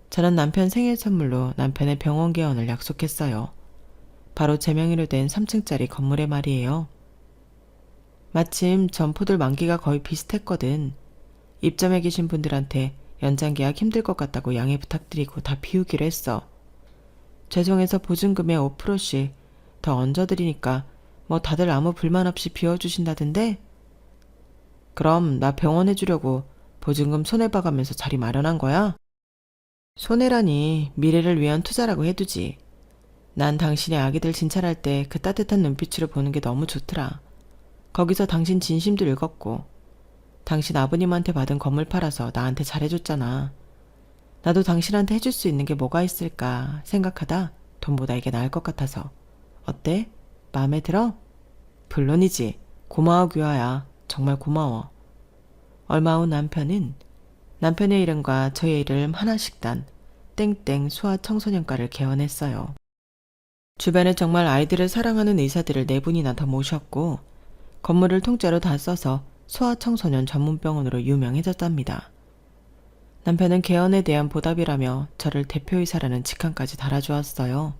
저는 남편 생일 선물로 남편의 병원 개원을 약속했어요. 바로 제 명의로 된 3층짜리 건물에 말이에요. 마침 점포들 만기가 거의 비슷했거든. 입점해 계신 분들한테 연장 계약 힘들 것 같다고 양해 부탁드리고 다 비우기로 했어. 죄송해서 보증금의 5%씩 더 얹어드리니까 뭐 다들 아무 불만 없이 비워주신다던데? 그럼 나 병원 해주려고 보증금 손해봐가면서 자리 마련한 거야? 손해라니 미래를 위한 투자라고 해두지. 난 당신의 아기들 진찰할 때 그 따뜻한 눈빛으로 보는 게 너무 좋더라. 거기서 당신 진심도 읽었고 당신 아버님한테 받은 건물 팔아서 나한테 잘해줬잖아. 나도 당신한테 해줄 수 있는 게 뭐가 있을까 생각하다 돈보다 이게 나을 것 같아서. 어때? 마음에 들어? 물론이지. 고마워 규아야. 정말 고마워. 얼마 후 남편의 이름과 저의 이름 하나씩 단 땡땡 소아청소년과를 개원했어요. 주변에 정말 아이들을 사랑하는 의사들을 4분이나 더 모셨고 건물을 통째로 다 써서 소아청소년 전문병원으로 유명해졌답니다. 남편은 개원에 대한 보답이라며 저를 대표의사라는 직함까지 달아주었어요.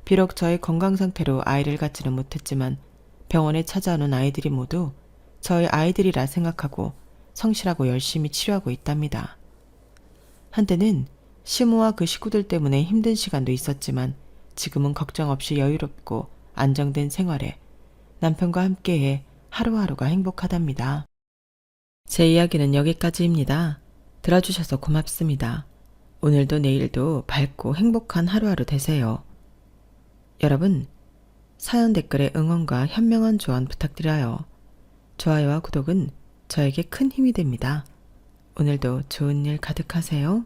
비록 저의 건강 상태로 아이를 갖지는 못했지만 병원에 찾아오는 아이들이 모두 저의 아이들이라 생각하고 성실하고 열심히 치료하고 있답니다. 한때는 시모와 그 식구들 때문에 힘든 시간도 있었지만 지금은 걱정 없이 여유롭고 안정된 생활에 남편과 함께해 하루하루가 행복하답니다. 제 이야기는 여기까지입니다. 들어주셔서 고맙습니다. 오늘도 내일도 밝고 행복한 하루하루 되세요. 여러분, 사연 댓글에 응원과 현명한 조언 부탁드려요. 좋아요와 구독은 저에게 큰 힘이 됩니다. 오늘도 좋은 일 가득하세요.